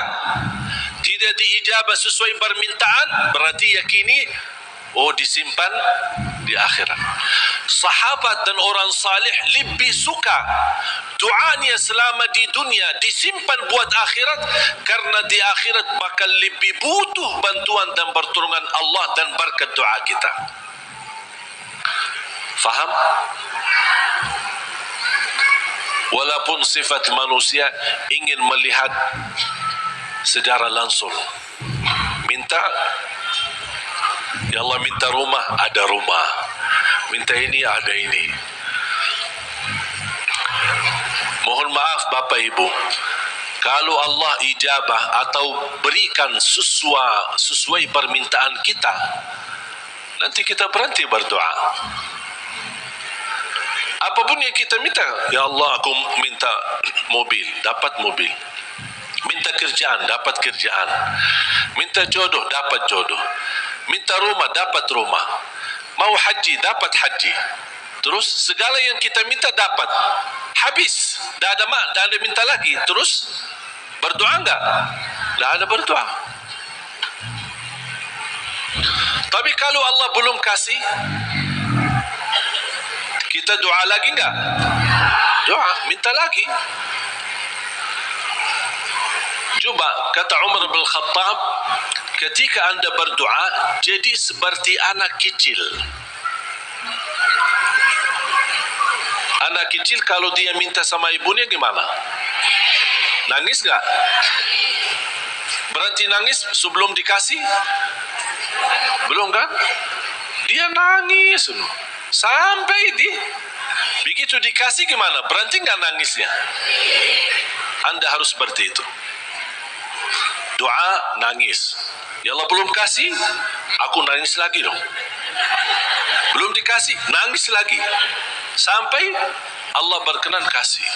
tidak diijabah sesuai permintaan, berarti yakini Oh, disimpan di akhirat. Sahabat dan orang salih lebih suka doanya selama di dunia disimpan buat akhirat, karena di akhirat bakal lebih butuh bantuan dan pertolongan Allah dan berkat doa kita. Faham? Walaupun sifat manusia ingin melihat secara langsung, minta, ya Allah minta rumah, ada rumah, minta ini, ada ini. Mohon maaf Bapak Ibu, kalau Allah ijabah atau berikan sesuai permintaan kita, nanti kita berhenti berdoa. Apapun yang kita minta, ya Allah aku minta mobil, dapat mobil. Minta kerjaan, dapat kerjaan. Minta jodoh, dapat jodoh. Minta rumah, dapat rumah. Mau haji, dapat haji. Terus segala yang kita minta dapat. Habis, dah ada minta lagi. Terus berdoa enggak? Dah ada berdoa. Tapi kalau Allah belum kasih, kita doa lagi enggak? Doa, minta lagi. Coba kata Umar bin Khattab, ketika anda berdoa jadi seperti anak kecil. Anak kecil kalau dia minta sama ibunya gimana? Nangis enggak? Berhenti nangis sebelum dikasih? Belum kan? Dia nangis sampai begitu dikasih gimana? Berhenti enggak nangisnya? Anda harus seperti itu. Doa nangis. Ya Allah belum kasih, aku nangis lagi dong. Belum dikasih, nangis lagi. Sampai Allah berkenan kasih.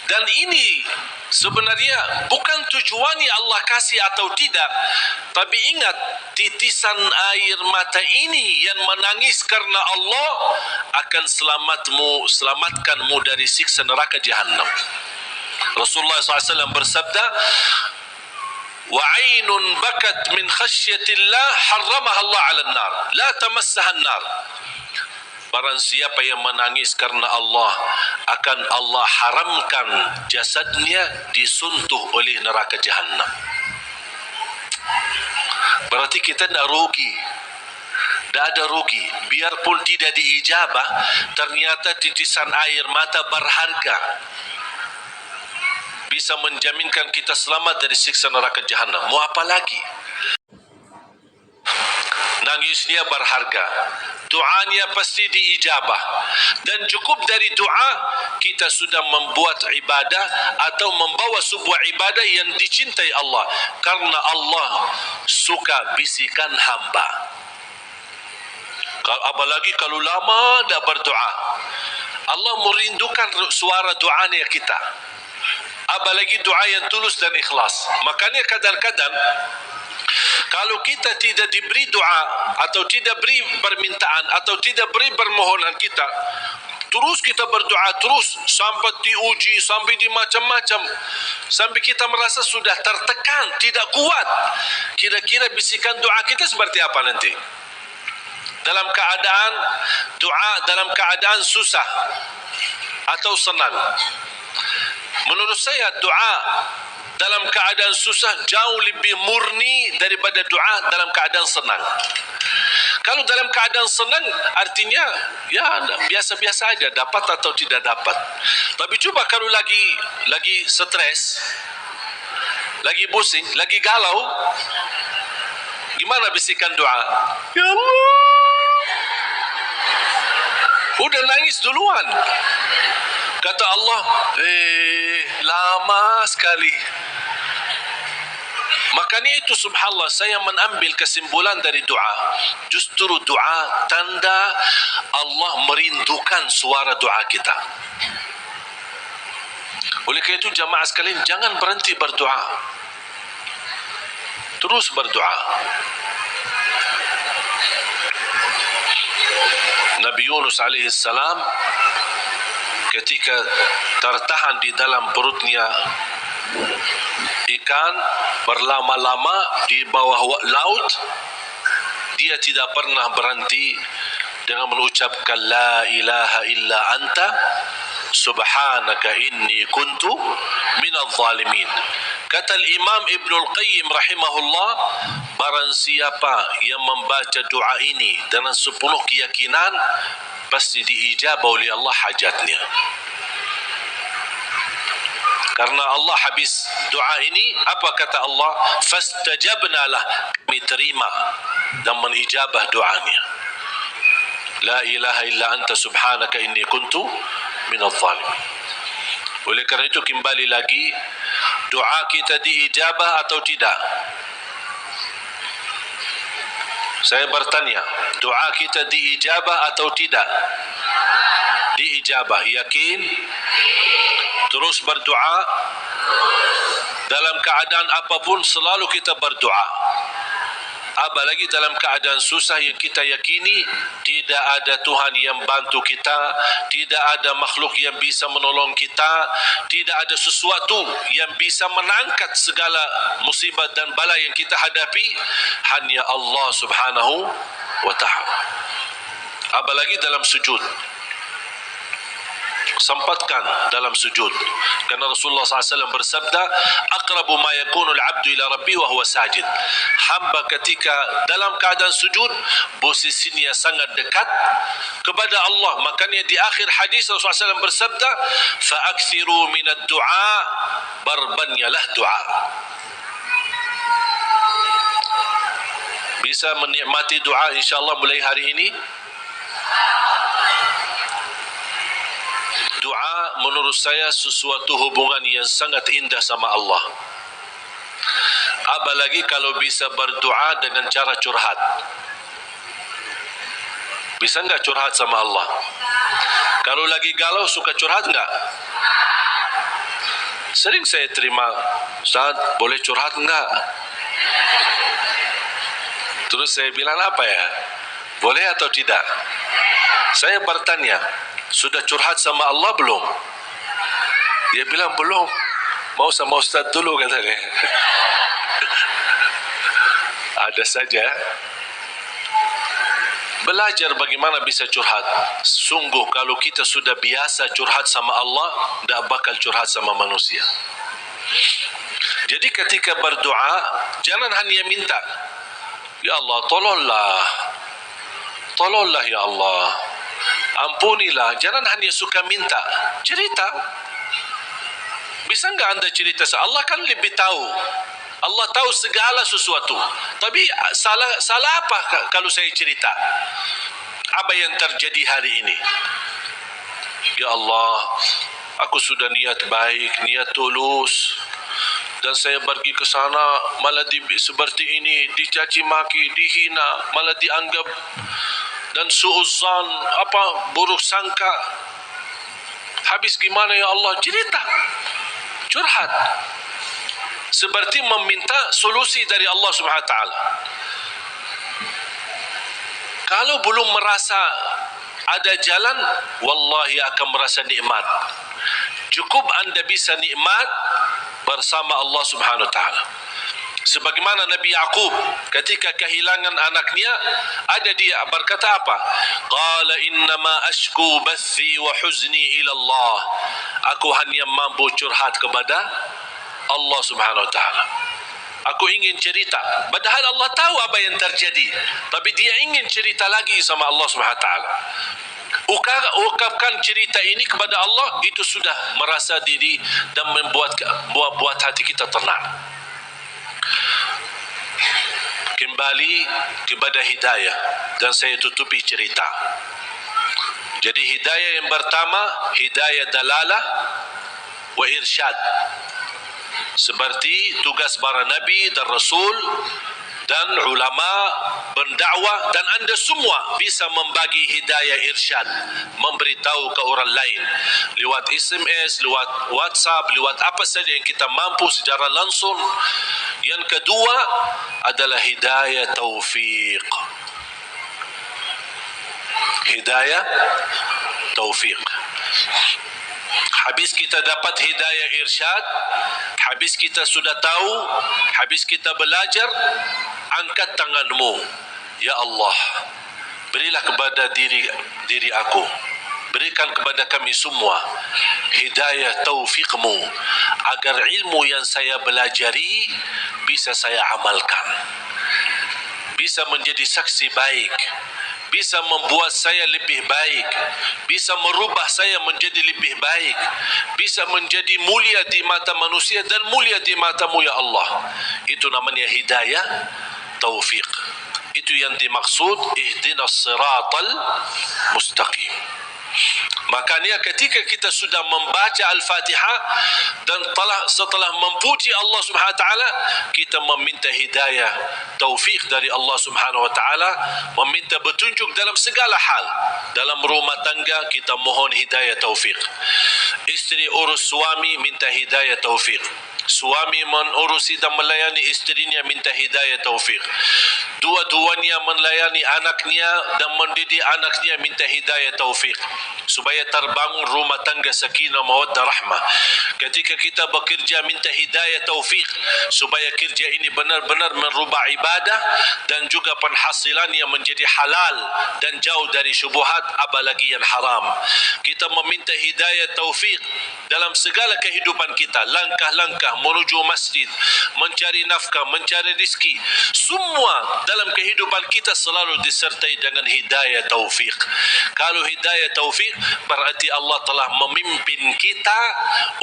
Dan ini sebenarnya bukan tujuannya Allah kasih atau tidak. Tapi ingat, titisan air mata ini yang menangis karena Allah akan selamatkanmu dari siksa neraka Jahannam. Rasulullah SAW bersabda, وعين بكت من خشية الله حرمها الله على النار لا تمسها النار. Barang siapa yang menangis karena Allah, akan Allah haramkan jasadnya disuntuh oleh neraka Jahannam. Berarti kita tidak rugi, tidak ada rugi. Biarpun tidak diijabah, ternyata titisan air mata berharga, bisa menjaminkan kita selamat dari siksa neraka Jahannam. Mau apa lagi? Nangisnya berharga, doanya pasti diijabah, dan cukup dari doa kita sudah membuat ibadah atau membawa sebuah ibadah yang dicintai Allah, karena Allah suka bisikan hamba. Apalagi kalau lama tak berdoa, Allah merindukan suara doanya kita. Apalagi doa yang tulus dan ikhlas. Makanya kadang-kadang kalau kita tidak diberi doa atau tidak beri permintaan atau tidak beri permohonan kita, terus kita berdoa terus sampai diuji, sampai di macam-macam, sampai kita merasa sudah tertekan, tidak kuat. Kira-kira bisikan doa kita seperti apa nanti? Dalam keadaan doa, dalam keadaan susah atau senang? Menurut saya doa dalam keadaan susah jauh lebih murni daripada doa dalam keadaan senang. Kalau dalam keadaan senang artinya ya biasa-biasa aja, dapat atau tidak dapat. Tapi coba kalau lagi stres, lagi pusing, lagi galau, gimana bisikan doa? Ya Allah, udah nangis duluan. Kata Allah, lama sekali. Makanya itu subhanallah, saya mengambil kesimpulan dari doa. Justru doa tanda Allah merindukan suara doa kita. Oleh karena itu jamaah sekalian, jangan berhenti berdoa. Terus berdoa. Nabi Yunus alaihi salam ketika tertahan di dalam perutnya ikan berlama-lama di bawah laut, dia tidak pernah berhenti dengan mengucapkan la ilaha illa anta subhanaka inni kuntu minadh zalimin. Kata Imam Ibnul Qayyim rahimahullah, barang siapa yang membaca doa ini dengan sepenuh keyakinan, pasti diijabah oleh Allah hajatnya. Karena Allah habis doa ini, apa kata Allah? Fastajabna lah, kami terima dan menijabah doanya. La ilaha illa anta subhanaka inni kuntu minadh zalimin. Oleh kerana itu kembali lagi, doa kita diijabah atau tidak? Saya bertanya, doa kita diijabah atau tidak? Diijabah. Yakin? Terus berdoa. Dalam keadaan apapun selalu kita berdoa. Apalagi dalam keadaan susah yang kita yakini tidak ada Tuhan yang bantu kita, tidak ada makhluk yang bisa menolong kita, tidak ada sesuatu yang bisa mengangkat segala musibah dan bala yang kita hadapi, hanya Allah Subhanahu wa ta'ala. Apalagi dalam sujud, sempatkan dalam sujud, karena Rasulullah SAW bersabda, aqrabu ma yakunu al-'abdu ila rabbi wa huwa sajid. Hamba ketika dalam keadaan sujud, posisinya sangat dekat kepada Allah. Makanya di akhir hadis Rasulullah SAW bersabda, fa'akthiru minad du'a, barbanyalah doa. Bisa menikmati doa insyaAllah mulai hari ini. Doa menurut saya sesuatu hubungan yang sangat indah sama Allah. Apalagi kalau bisa berdoa dengan cara curhat. Bisa enggak curhat sama Allah? Kalau lagi galau suka curhat enggak? Sering saya terima, Ustaz, boleh curhat enggak? Terus saya bilang apa ya? Boleh atau tidak? Saya bertanya, sudah curhat sama Allah belum? Dia bilang belum. Mau sama Ustaz dulu katanya. Ada saja. Belajar bagaimana bisa curhat. Sungguh kalau kita sudah biasa curhat sama Allah, tidak bakal curhat sama manusia. Jadi ketika berdoa, jangan hanya minta, ya Allah tolonglah, tolonglah ya Allah, ampunilah. Jangan hanya suka minta, cerita. Bisa enggak anda cerita? Allah kan lebih tahu. Allah tahu segala sesuatu. Tapi salah apa kalau saya cerita? Apa yang terjadi hari ini? Ya Allah, aku sudah niat baik, niat tulus, dan saya pergi ke sana malah seperti ini, dicaci maki, dihina, malah dianggap, dan suuzzan, buruk sangka. Habis gimana ya Allah? Cerita, curhat, seperti meminta solusi dari Allah Subhanahu wa taala. Kalau belum merasa ada jalan, wallahi akan merasa nikmat. Cukup anda bisa nikmat bersama Allah Subhanahu wa taala. Sebagaimana Nabi Yaqub ketika kehilangan anaknya, ada dia berkata apa? Qala innama ashku bathi wa huzni ila Allah. Aku hanya mampu curhat kepada Allah Subhanahu wa taala. Aku ingin cerita, padahal Allah tahu apa yang terjadi, tapi dia ingin cerita lagi sama Allah Subhanahu wa taala. Ungkapkan cerita ini kepada Allah, itu sudah merasa diri dan membuat hati kita tenang. Kembali kepada hidayah, dan saya tutupi cerita. Jadi hidayah yang pertama, hidayah dalalah wa irsyad. Seperti tugas para nabi dan rasul dan ulama berdakwah, dan anda semua bisa membagi hidayah irsyad, memberitahu ke orang lain lewat SMS, lewat WhatsApp, lewat apa saja yang kita mampu secara langsung. Yang kedua adalah hidayah taufiq. Hidayah taufiq. Habis kita dapat hidayah irsyad, habis kita sudah tahu, habis kita belajar, angkat tanganmu. Ya Allah, berilah kepada diri aku, berikan kepada kami semua hidayah taufikmu agar ilmu yang saya belajari bisa saya amalkan, bisa menjadi saksi baik, bisa membuat saya lebih baik, bisa merubah saya menjadi lebih baik, bisa menjadi mulia di mata manusia dan mulia di matamu ya Allah. Itu namanya hidayah taufik. Itu yang dimaksud ihdinas siratal mustaqim. Makanya ketika kita sudah membaca Al-Fatihah dan setelah memuji Allah Subhanahu wa taala, kita meminta hidayah taufik dari Allah Subhanahu wa taala, meminta petunjuk dalam segala hal. Dalam rumah tangga kita mohon hidayah taufik. Isteri urus suami minta hidayah taufik. Suami menurusi dan melayani isterinya minta hidayah taufik. Dua-duanya melayani anaknya dan mendidik anaknya minta hidayah taufik, supaya terbangun rumah tangga sakinah mawaddah rahmah. Ketika kita bekerja minta hidayah taufik supaya kerja ini benar-benar merubah ibadah dan juga penghasilannya menjadi halal dan jauh dari syubhat apalagi yang haram. Kita meminta hidayah taufik dalam segala kehidupan kita, langkah-langkah menuju masjid, mencari nafkah, mencari rezeki, semua dalam kehidupan kita selalu disertai dengan hidayah taufik. Kalau hidayah taufik berarti Allah telah memimpin kita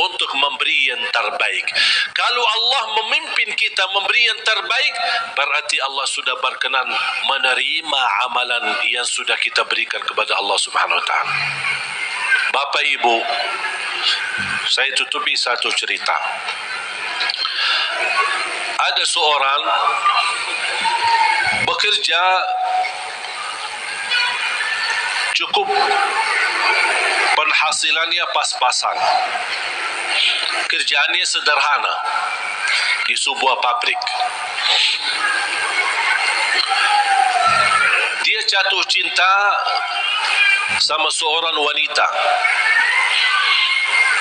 untuk memberi yang terbaik. Kalau Allah memimpin kita memberi yang terbaik, berarti Allah sudah berkenan menerima amalan yang sudah kita berikan kepada Allah Subhanahu wa taala. Bapak Ibu, saya tutupi satu cerita. Ada seorang bekerja cukup, penghasilannya pas-pasan, kerjaannya sederhana di sebuah pabrik. Dia jatuh cinta sama seorang wanita,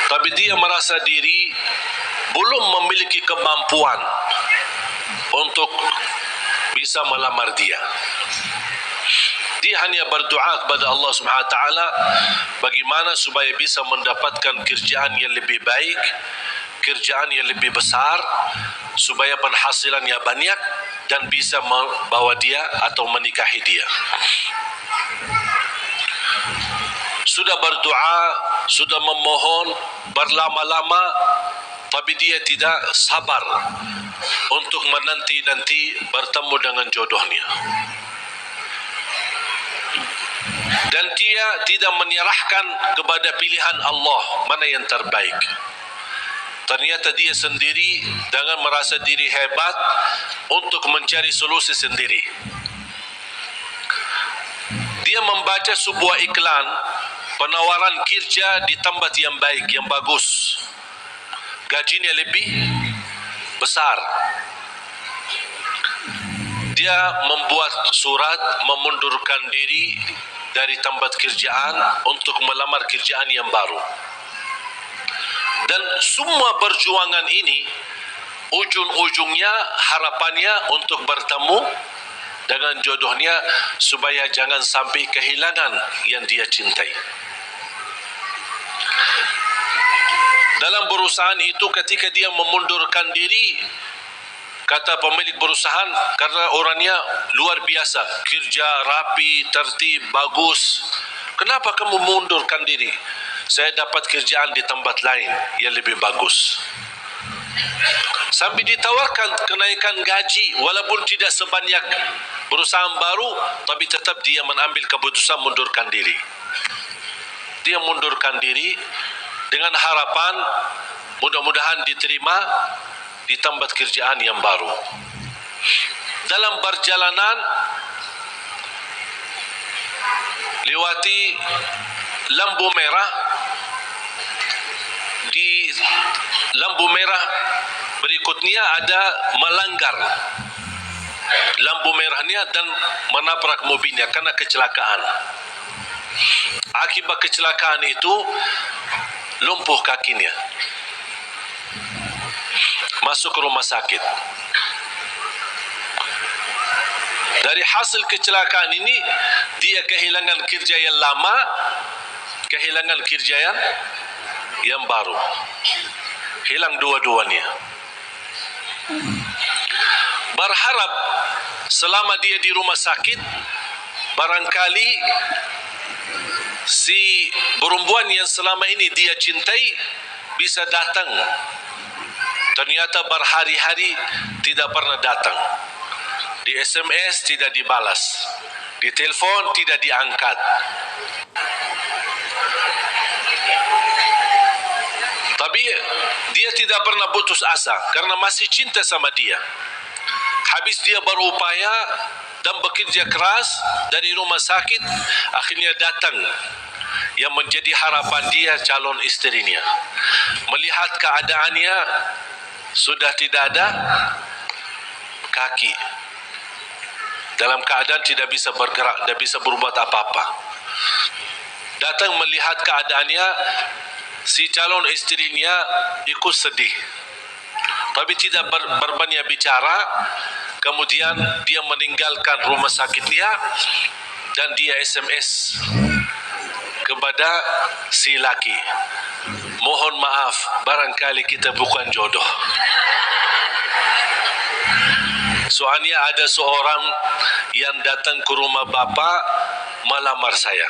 tapi dia merasa diri belum memiliki kemampuan untuk bisa melamar dia. Dia hanya berdoa kepada Allah Subhanahu wa taala bagaimana supaya bisa mendapatkan kerjaan yang lebih baik, kerjaan yang lebih besar, supaya penghasilannya banyak dan bisa membawa dia atau menikahi dia. Sudah berdoa, sudah memohon berlama-lama, tapi dia tidak sabar untuk menanti-nanti bertemu dengan jodohnya. Dan dia tidak menyerahkan kepada pilihan Allah mana yang terbaik. Ternyata dia sendiri dengan merasa diri hebat untuk mencari solusi sendiri. Dia membaca sebuah iklan penawaran kerja di tempat yang baik, yang bagus, gajinya lebih besar. Dia membuat surat memundurkan diri dari tempat kerjaan untuk melamar kerjaan yang baru. Dan semua perjuangan ini ujung-ujungnya harapannya untuk bertemu dengan jodohnya supaya jangan sampai kehilangan yang dia cintai. Dalam perusahaan itu ketika dia memundurkan diri, kata pemilik perusahaan, karena orangnya luar biasa, kerja rapi, tertib, bagus, kenapa kamu mundurkan diri? Saya dapat kerjaan di tempat lain yang lebih bagus. Sampai ditawarkan kenaikan gaji walaupun tidak sebanyak perusahaan baru, tapi tetap dia mengambil keputusan mundurkan diri. Dia mundurkan diri dengan harapan mudah-mudahan diterima di tempat kerjaan yang baru. Dalam perjalanan lewati lampu merah, di lampu merah berikutnya ada melanggar lampu merahnya dan menabrak mobilnya karena kecelakaan. Akibat kecelakaan itu lumpuh kakinya, masuk ke rumah sakit. Dari hasil kecelakaan ini, dia kehilangan kerja yang lama, kehilangan kerja yang baru. Hilang dua-duanya. Berharap selama dia di rumah sakit, barangkali si perempuan yang selama ini dia cintai bisa datang. Ternyata berhari-hari tidak pernah datang. Di SMS tidak dibalas, di telepon tidak diangkat. Tapi dia tidak pernah putus asa karena masih cinta sama dia. Habis dia berupaya dan bekerja keras dari rumah sakit, akhirnya datang yang menjadi harapan dia, calon istrinya. Melihat keadaannya sudah tidak ada kaki, dalam keadaan tidak bisa bergerak, tidak bisa berbuat apa-apa. Datang melihat keadaannya, si calon istrinya ikut sedih, tapi tidak berbanyak bicara. Kemudian dia meninggalkan rumah sakit dia dan dia SMS kepada si laki, mohon maaf, barangkali kita bukan jodoh. Soalnya ada seorang yang datang ke rumah bapa melamar saya.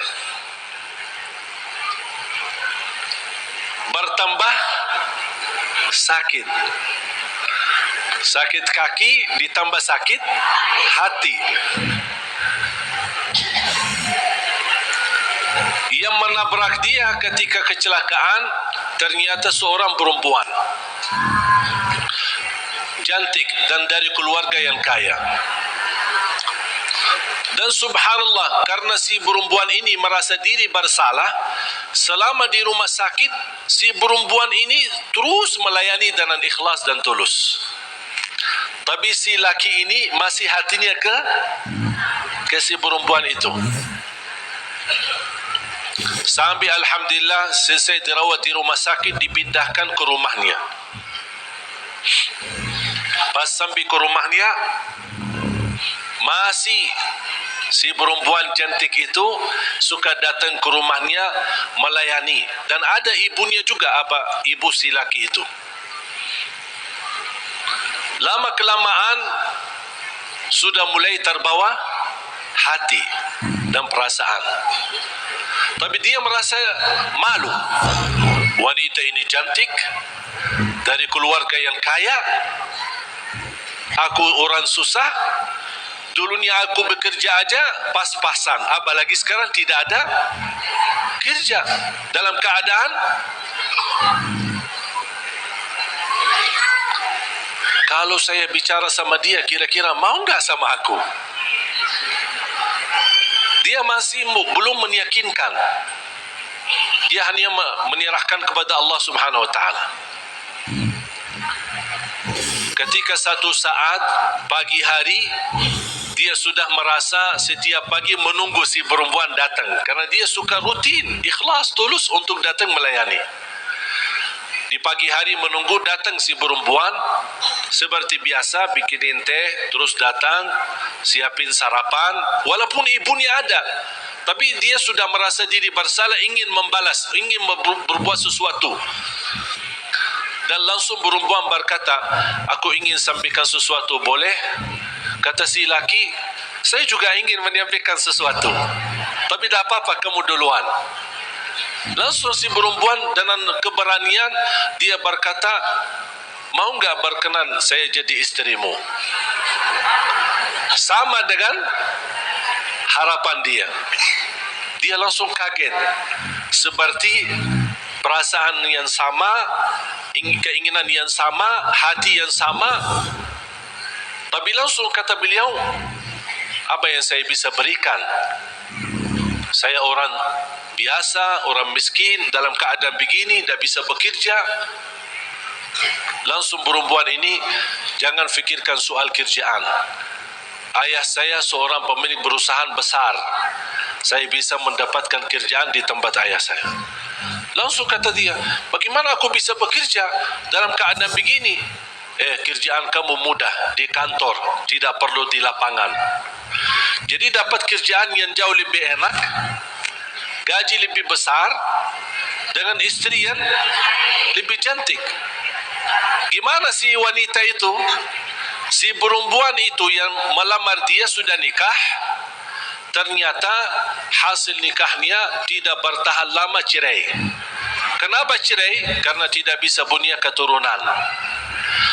Bertambah sakit. Sakit kaki ditambah sakit hati. Yang menabrak dia ketika kecelakaan ternyata seorang perempuan cantik dan dari keluarga yang kaya. Dan subhanallah, karena si perempuan ini merasa diri bersalah, selama di rumah sakit si perempuan ini terus melayani dengan ikhlas dan tulus. Tapi si laki ini masih hatinya ke si perempuan itu. Sampai alhamdulillah selesai dirawat di rumah sakit, dipindahkan ke rumahnya. Pas sampai ke rumahnya, masih si perempuan cantik itu suka datang ke rumahnya melayani. Dan ada ibunya juga, ibu si laki itu. Lama kelamaan sudah mulai terbawa hati dan perasaan. Tapi dia merasa malu. Wanita ini cantik, dari keluarga yang kaya, aku orang susah. Dulunya aku bekerja aja pas-pasan, apalagi sekarang tidak ada kerja. Dalam keadaan kalau saya bicara sama dia, kira-kira mau enggak sama aku? Dia masih belum meyakinkan. Dia hanya menyerahkan kepada Allah Subhanahu wa taala. Ketika satu saat pagi hari, dia sudah merasa setiap pagi menunggu si perempuan datang, karena dia suka rutin, ikhlas, tulus untuk datang melayani. Di pagi hari menunggu datang si perempuan, seperti biasa bikinin teh, terus datang siapin sarapan, walaupun ibunya ada. Tapi dia sudah merasa diri bersalah, ingin membalas, ingin berbuat sesuatu. Dan langsung perempuan berkata, aku ingin sampaikan sesuatu, boleh? Kata si laki, saya juga ingin menyampaikan sesuatu, tapi tak apa-apa, kamu duluan. Langsung si perempuan dengan keberanian dia berkata, mau enggak berkenan saya jadi istrimu? Sama dengan harapan dia. Dia langsung kaget, seperti perasaan yang sama, keinginan yang sama, hati yang sama. Tapi langsung kata beliau, apa yang saya bisa berikan? Saya orang biasa, orang miskin, dalam keadaan begini, tidak bisa bekerja. Langsung perempuan ini, jangan fikirkan soal kerjaan. Ayah saya seorang pemilik perusahaan besar. Saya bisa mendapatkan kerjaan di tempat ayah saya. Langsung kata dia, bagaimana aku bisa bekerja dalam keadaan begini? Kerjaan kamu mudah di kantor, tidak perlu di lapangan. Jadi dapat kerjaan yang jauh lebih enak, gaji lebih besar, dengan istri yang lebih cantik. Gimana si wanita itu, si perempuan itu yang melamar dia sudah nikah, ternyata hasil nikahnya tidak bertahan lama, cerai. Kenapa cerai? Karena tidak bisa punya keturunan.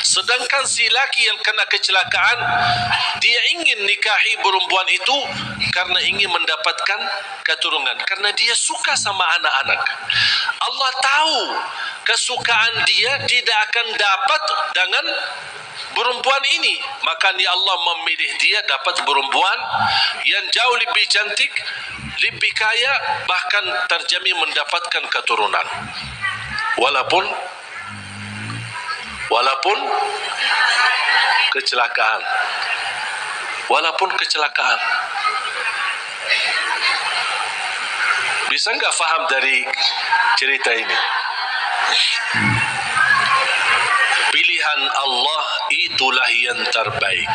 Sedangkan si laki yang kena kecelakaan, dia ingin nikahi perempuan itu karena ingin mendapatkan keturunan, karena dia suka sama anak-anak. Allah tahu kesukaan dia tidak akan dapat dengan perempuan ini, makanya Allah memilih dia dapat perempuan yang jauh lebih cantik, lebih kaya, bahkan terjamin mendapatkan keturunan. Walaupun kecelakaan. Bisa enggak faham dari cerita ini? Pilihan Allah itulah yang terbaik.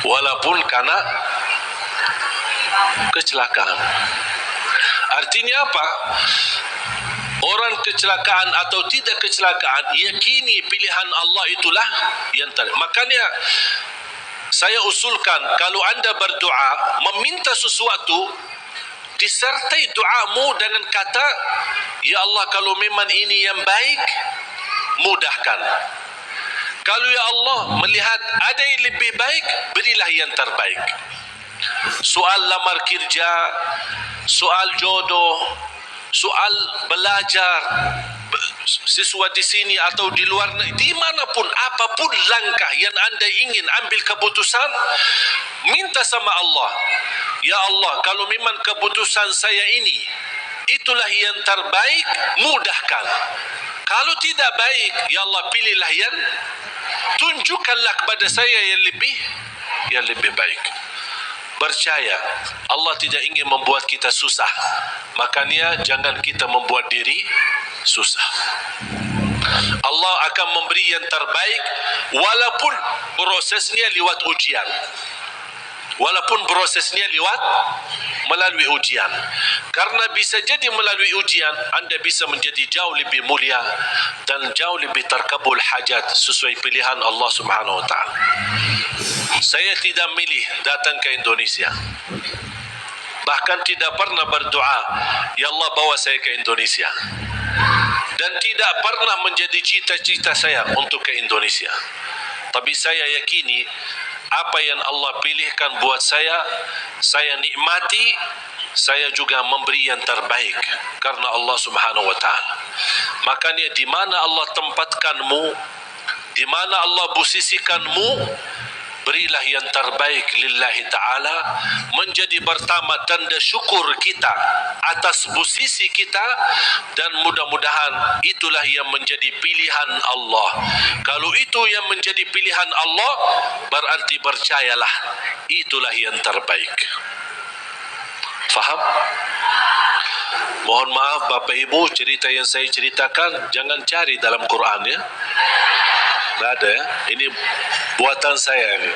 Walaupun karena kecelakaan. Artinya apa? Orang kecelakaan atau tidak kecelakaan, yakini pilihan Allah itulah yang terbaik. Makanya saya usulkan, kalau anda berdoa meminta sesuatu, disertai doamu dengan kata, ya Allah, kalau memang ini yang baik, mudahkan. Kalau ya Allah melihat ada yang lebih baik, berilah yang terbaik. Soal lamar kerja, soal jodoh, soal belajar, siswa di sini atau di luar negeri, dimanapun, apapun langkah yang anda ingin ambil keputusan, minta sama Allah, ya Allah, kalau memang keputusan saya ini itulah yang terbaik, mudahkan. Kalau tidak baik, ya Allah, pilihlah yang, tunjukkanlah kepada saya yang lebih baik. Percaya, Allah tidak ingin membuat kita susah. Makanya jangan kita membuat diri susah. Allah akan memberi yang terbaik walaupun prosesnya lewat ujian. Melalui ujian. Karena bisa jadi melalui ujian anda bisa menjadi jauh lebih mulia dan jauh lebih terkabul hajat sesuai pilihan Allah Subhanahu wa taala. Saya tidak milih datang ke Indonesia. Bahkan tidak pernah berdoa, ya Allah bawa saya ke Indonesia. Dan tidak pernah menjadi cita-cita saya untuk ke Indonesia. Tapi saya yakini apa yang Allah pilihkan buat saya nikmati, saya juga memberi yang terbaik karena Allah Subhanahu wa taala. Makanya di mana Allah tempatkanmu, di mana Allah posisikanmu, berilah yang terbaik lillahi ta'ala, menjadi pertama tanda syukur kita atas posisi kita, dan mudah-mudahan itulah yang menjadi pilihan Allah. Kalau itu yang menjadi pilihan Allah, berarti percayalah itulah yang terbaik. Faham? Mohon maaf Bapak Ibu, cerita yang saya ceritakan jangan cari dalam Quran ya. Tidak ada ya. Ini buatan saya ini.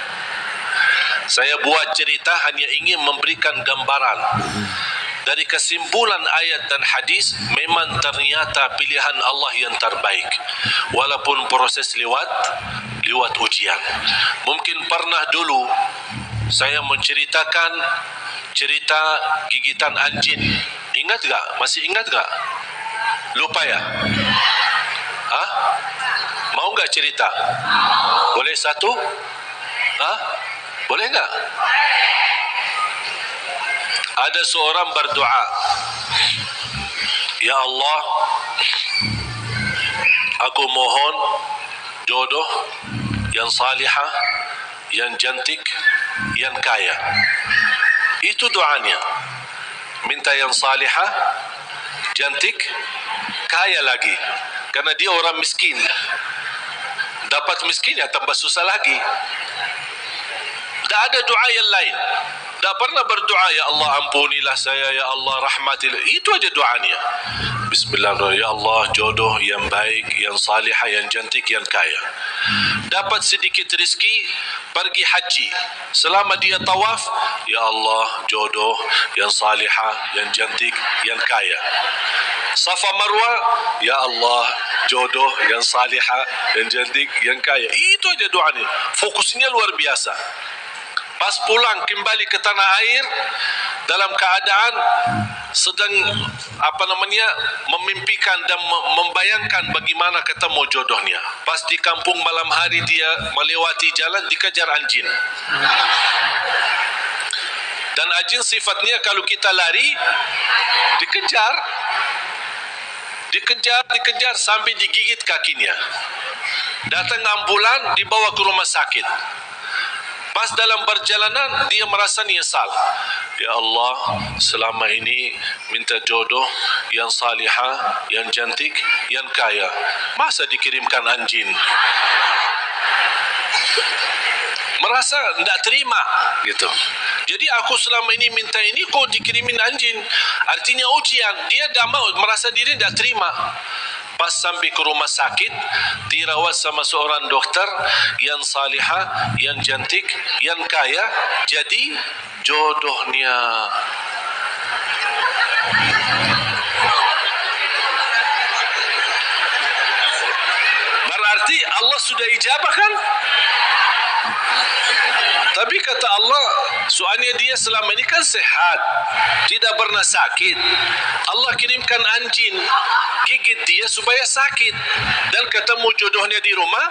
Saya buat cerita hanya ingin memberikan gambaran. Dari kesimpulan ayat dan hadis, memang ternyata pilihan Allah yang terbaik. Walaupun proses lewat ujian. Mungkin pernah dulu saya menceritakan cerita gigitan anjing. Ingat tak? Masih ingat tak? Lupa ya? Hah? Mau enggak cerita? Boleh satu? Hah? Boleh enggak? Ada seorang berdoa, ya Allah, aku mohon jodoh yang salihah, yang cantik, yang kaya. Itu doanya. Minta yang salihah, cantik, kaya lagi. Karena dia orang miskin. Dapat miskin ya tambah susah lagi. Tak ada doa yang lain. Tak pernah berdoa, ya Allah ampunilah saya, ya Allah rahmatilah. Itu aja doanya. Bismillahirrahmanirrahim. Ya Allah, jodoh yang baik, yang salihah, yang cantik, yang kaya. Dapat sedikit rezeki, pergi haji. Selama dia tawaf, ya Allah, jodoh yang salihah, yang cantik, yang kaya. Safa Marwah, ya Allah, jodoh yang salihah, yang cantik, yang kaya. Itu aja doanya. Fokusnya luar biasa. Pas pulang kembali ke tanah air dalam keadaan sedang memimpikan dan membayangkan bagaimana ketemu jodohnya. Pas di kampung malam hari dia melewati jalan dikejar anjing. Dan anjing sifatnya kalau kita lari dikejar sampai digigit kakinya. Datang ambulan dibawa ke rumah sakit. Pas dalam perjalanan dia merasa nyesal. Ya Allah, selama ini minta jodoh yang salihah, yang cantik, yang kaya. Masa dikirimkan anjing? Merasa tidak terima gitu. Jadi aku selama ini minta ini kok dikirimin anjing. Artinya ujian. Dia tidak mau, merasa diri tidak terima. Pas sampai ke rumah sakit, dirawat sama seorang dokter yang salihah, yang cantik, yang kaya, jadi jodohnya. Berarti Allah sudah ijabah kan? Tapi kata Allah, soalnya dia selama ini kan sehat, tidak pernah sakit. Allah kirimkan anjing gigit dia supaya sakit, dan ketemu jodohnya di rumah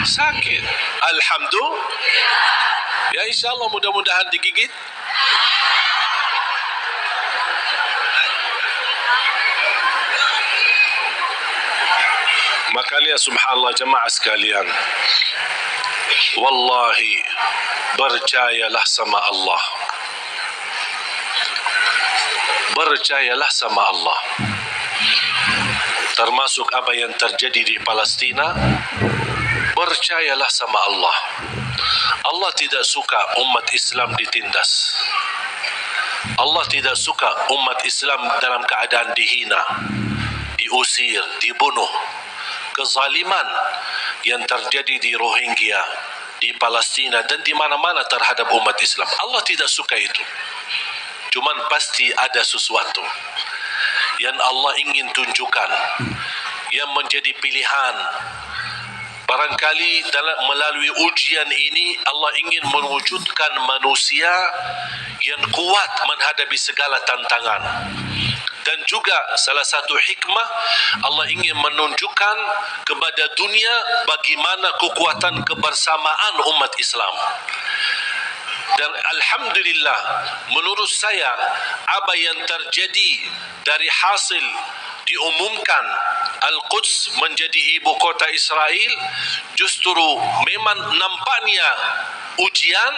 sakit. Alhamdulillah. Ya insyaAllah mudah-mudahan digigit. Makanya subhanallah jemaah sekalian, wallahi percayalah sama Allah. Percayalah sama Allah. Termasuk apa yang terjadi di Palestina, percayalah sama Allah. Allah tidak suka umat Islam ditindas. Allah tidak suka umat Islam dalam keadaan dihina, diusir, dibunuh. Kezaliman yang terjadi di Rohingya, di Palestina dan di mana-mana terhadap umat Islam, Allah tidak suka itu. Cuman pasti ada sesuatu yang Allah ingin tunjukkan, yang menjadi pilihan. Barangkali melalui ujian ini Allah ingin mewujudkan manusia yang kuat menghadapi segala tantangan. Dan juga salah satu hikmah, Allah ingin menunjukkan kepada dunia bagaimana kekuatan kebersamaan umat Islam. Dan alhamdulillah, menurut saya apa yang terjadi dari hasil diumumkan Al-Quds menjadi ibu kota Israel justru memang nampaknya ujian,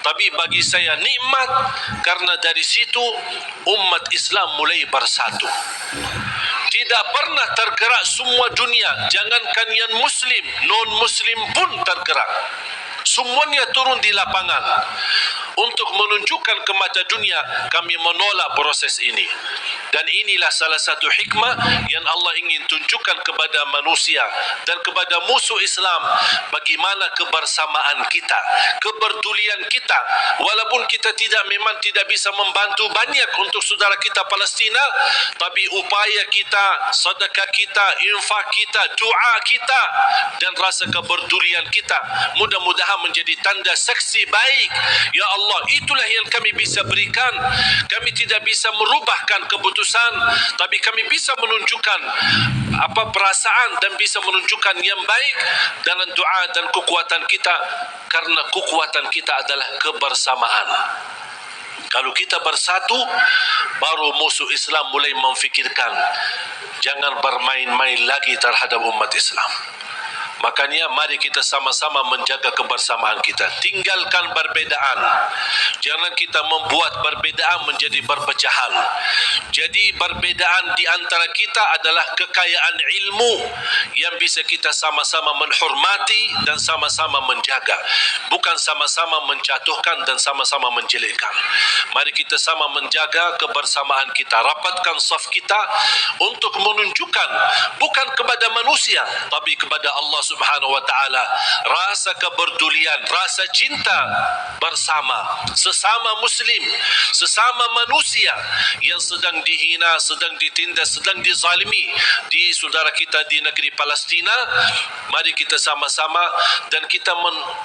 tapi bagi saya nikmat, karena dari situ umat Islam mulai bersatu. Tidak pernah tergerak semua dunia, jangankan yang muslim, non-muslim pun tergerak. Semuanya turun di lapangan untuk menunjukkan ke mata dunia kami menolak proses ini. Dan inilah salah satu hikmah yang Allah ingin tunjukkan kepada manusia dan kepada musuh Islam, bagaimana kebersamaan kita, kepedulian kita. Walaupun kita memang tidak bisa membantu banyak untuk saudara kita Palestina, tapi upaya kita, sedekah kita, infak kita, doa kita dan rasa kepedulian kita mudah-mudahan menjadi tanda saksi baik. Ya Allah, itulah yang kami bisa berikan. Kami tidak bisa merubahkan keputusan, tapi kami bisa menunjukkan perasaan dan bisa menunjukkan yang baik dalam doa dan kekuatan kita, karena kekuatan kita adalah kebersamaan. Kalau kita bersatu, baru musuh Islam mulai memfikirkan jangan bermain-main lagi terhadap umat Islam. Makanya mari kita sama-sama menjaga kebersamaan kita. Tinggalkan perbedaan. Jangan kita membuat perbedaan menjadi berpecahan. Jadi perbedaan di antara kita adalah kekayaan ilmu yang bisa kita sama-sama menghormati dan sama-sama menjaga. Bukan sama-sama menjatuhkan dan sama-sama menjelekkan. Mari kita sama menjaga kebersamaan kita. Rapatkan saf kita untuk menunjukkan bukan kepada manusia tapi kepada Allah Subhanahu wa taala rasa kepedulian, rasa cinta bersama sesama muslim, sesama manusia yang sedang dihina, sedang ditindas, sedang dizalimi di saudara kita di negeri Palestina. Mari kita sama-sama dan kita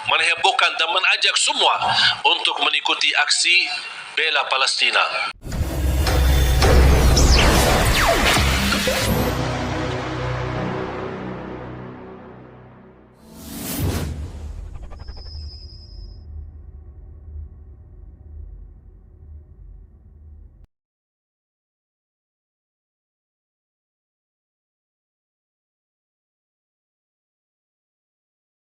menghebohkan dan mengajak semua untuk mengikuti aksi bela Palestina.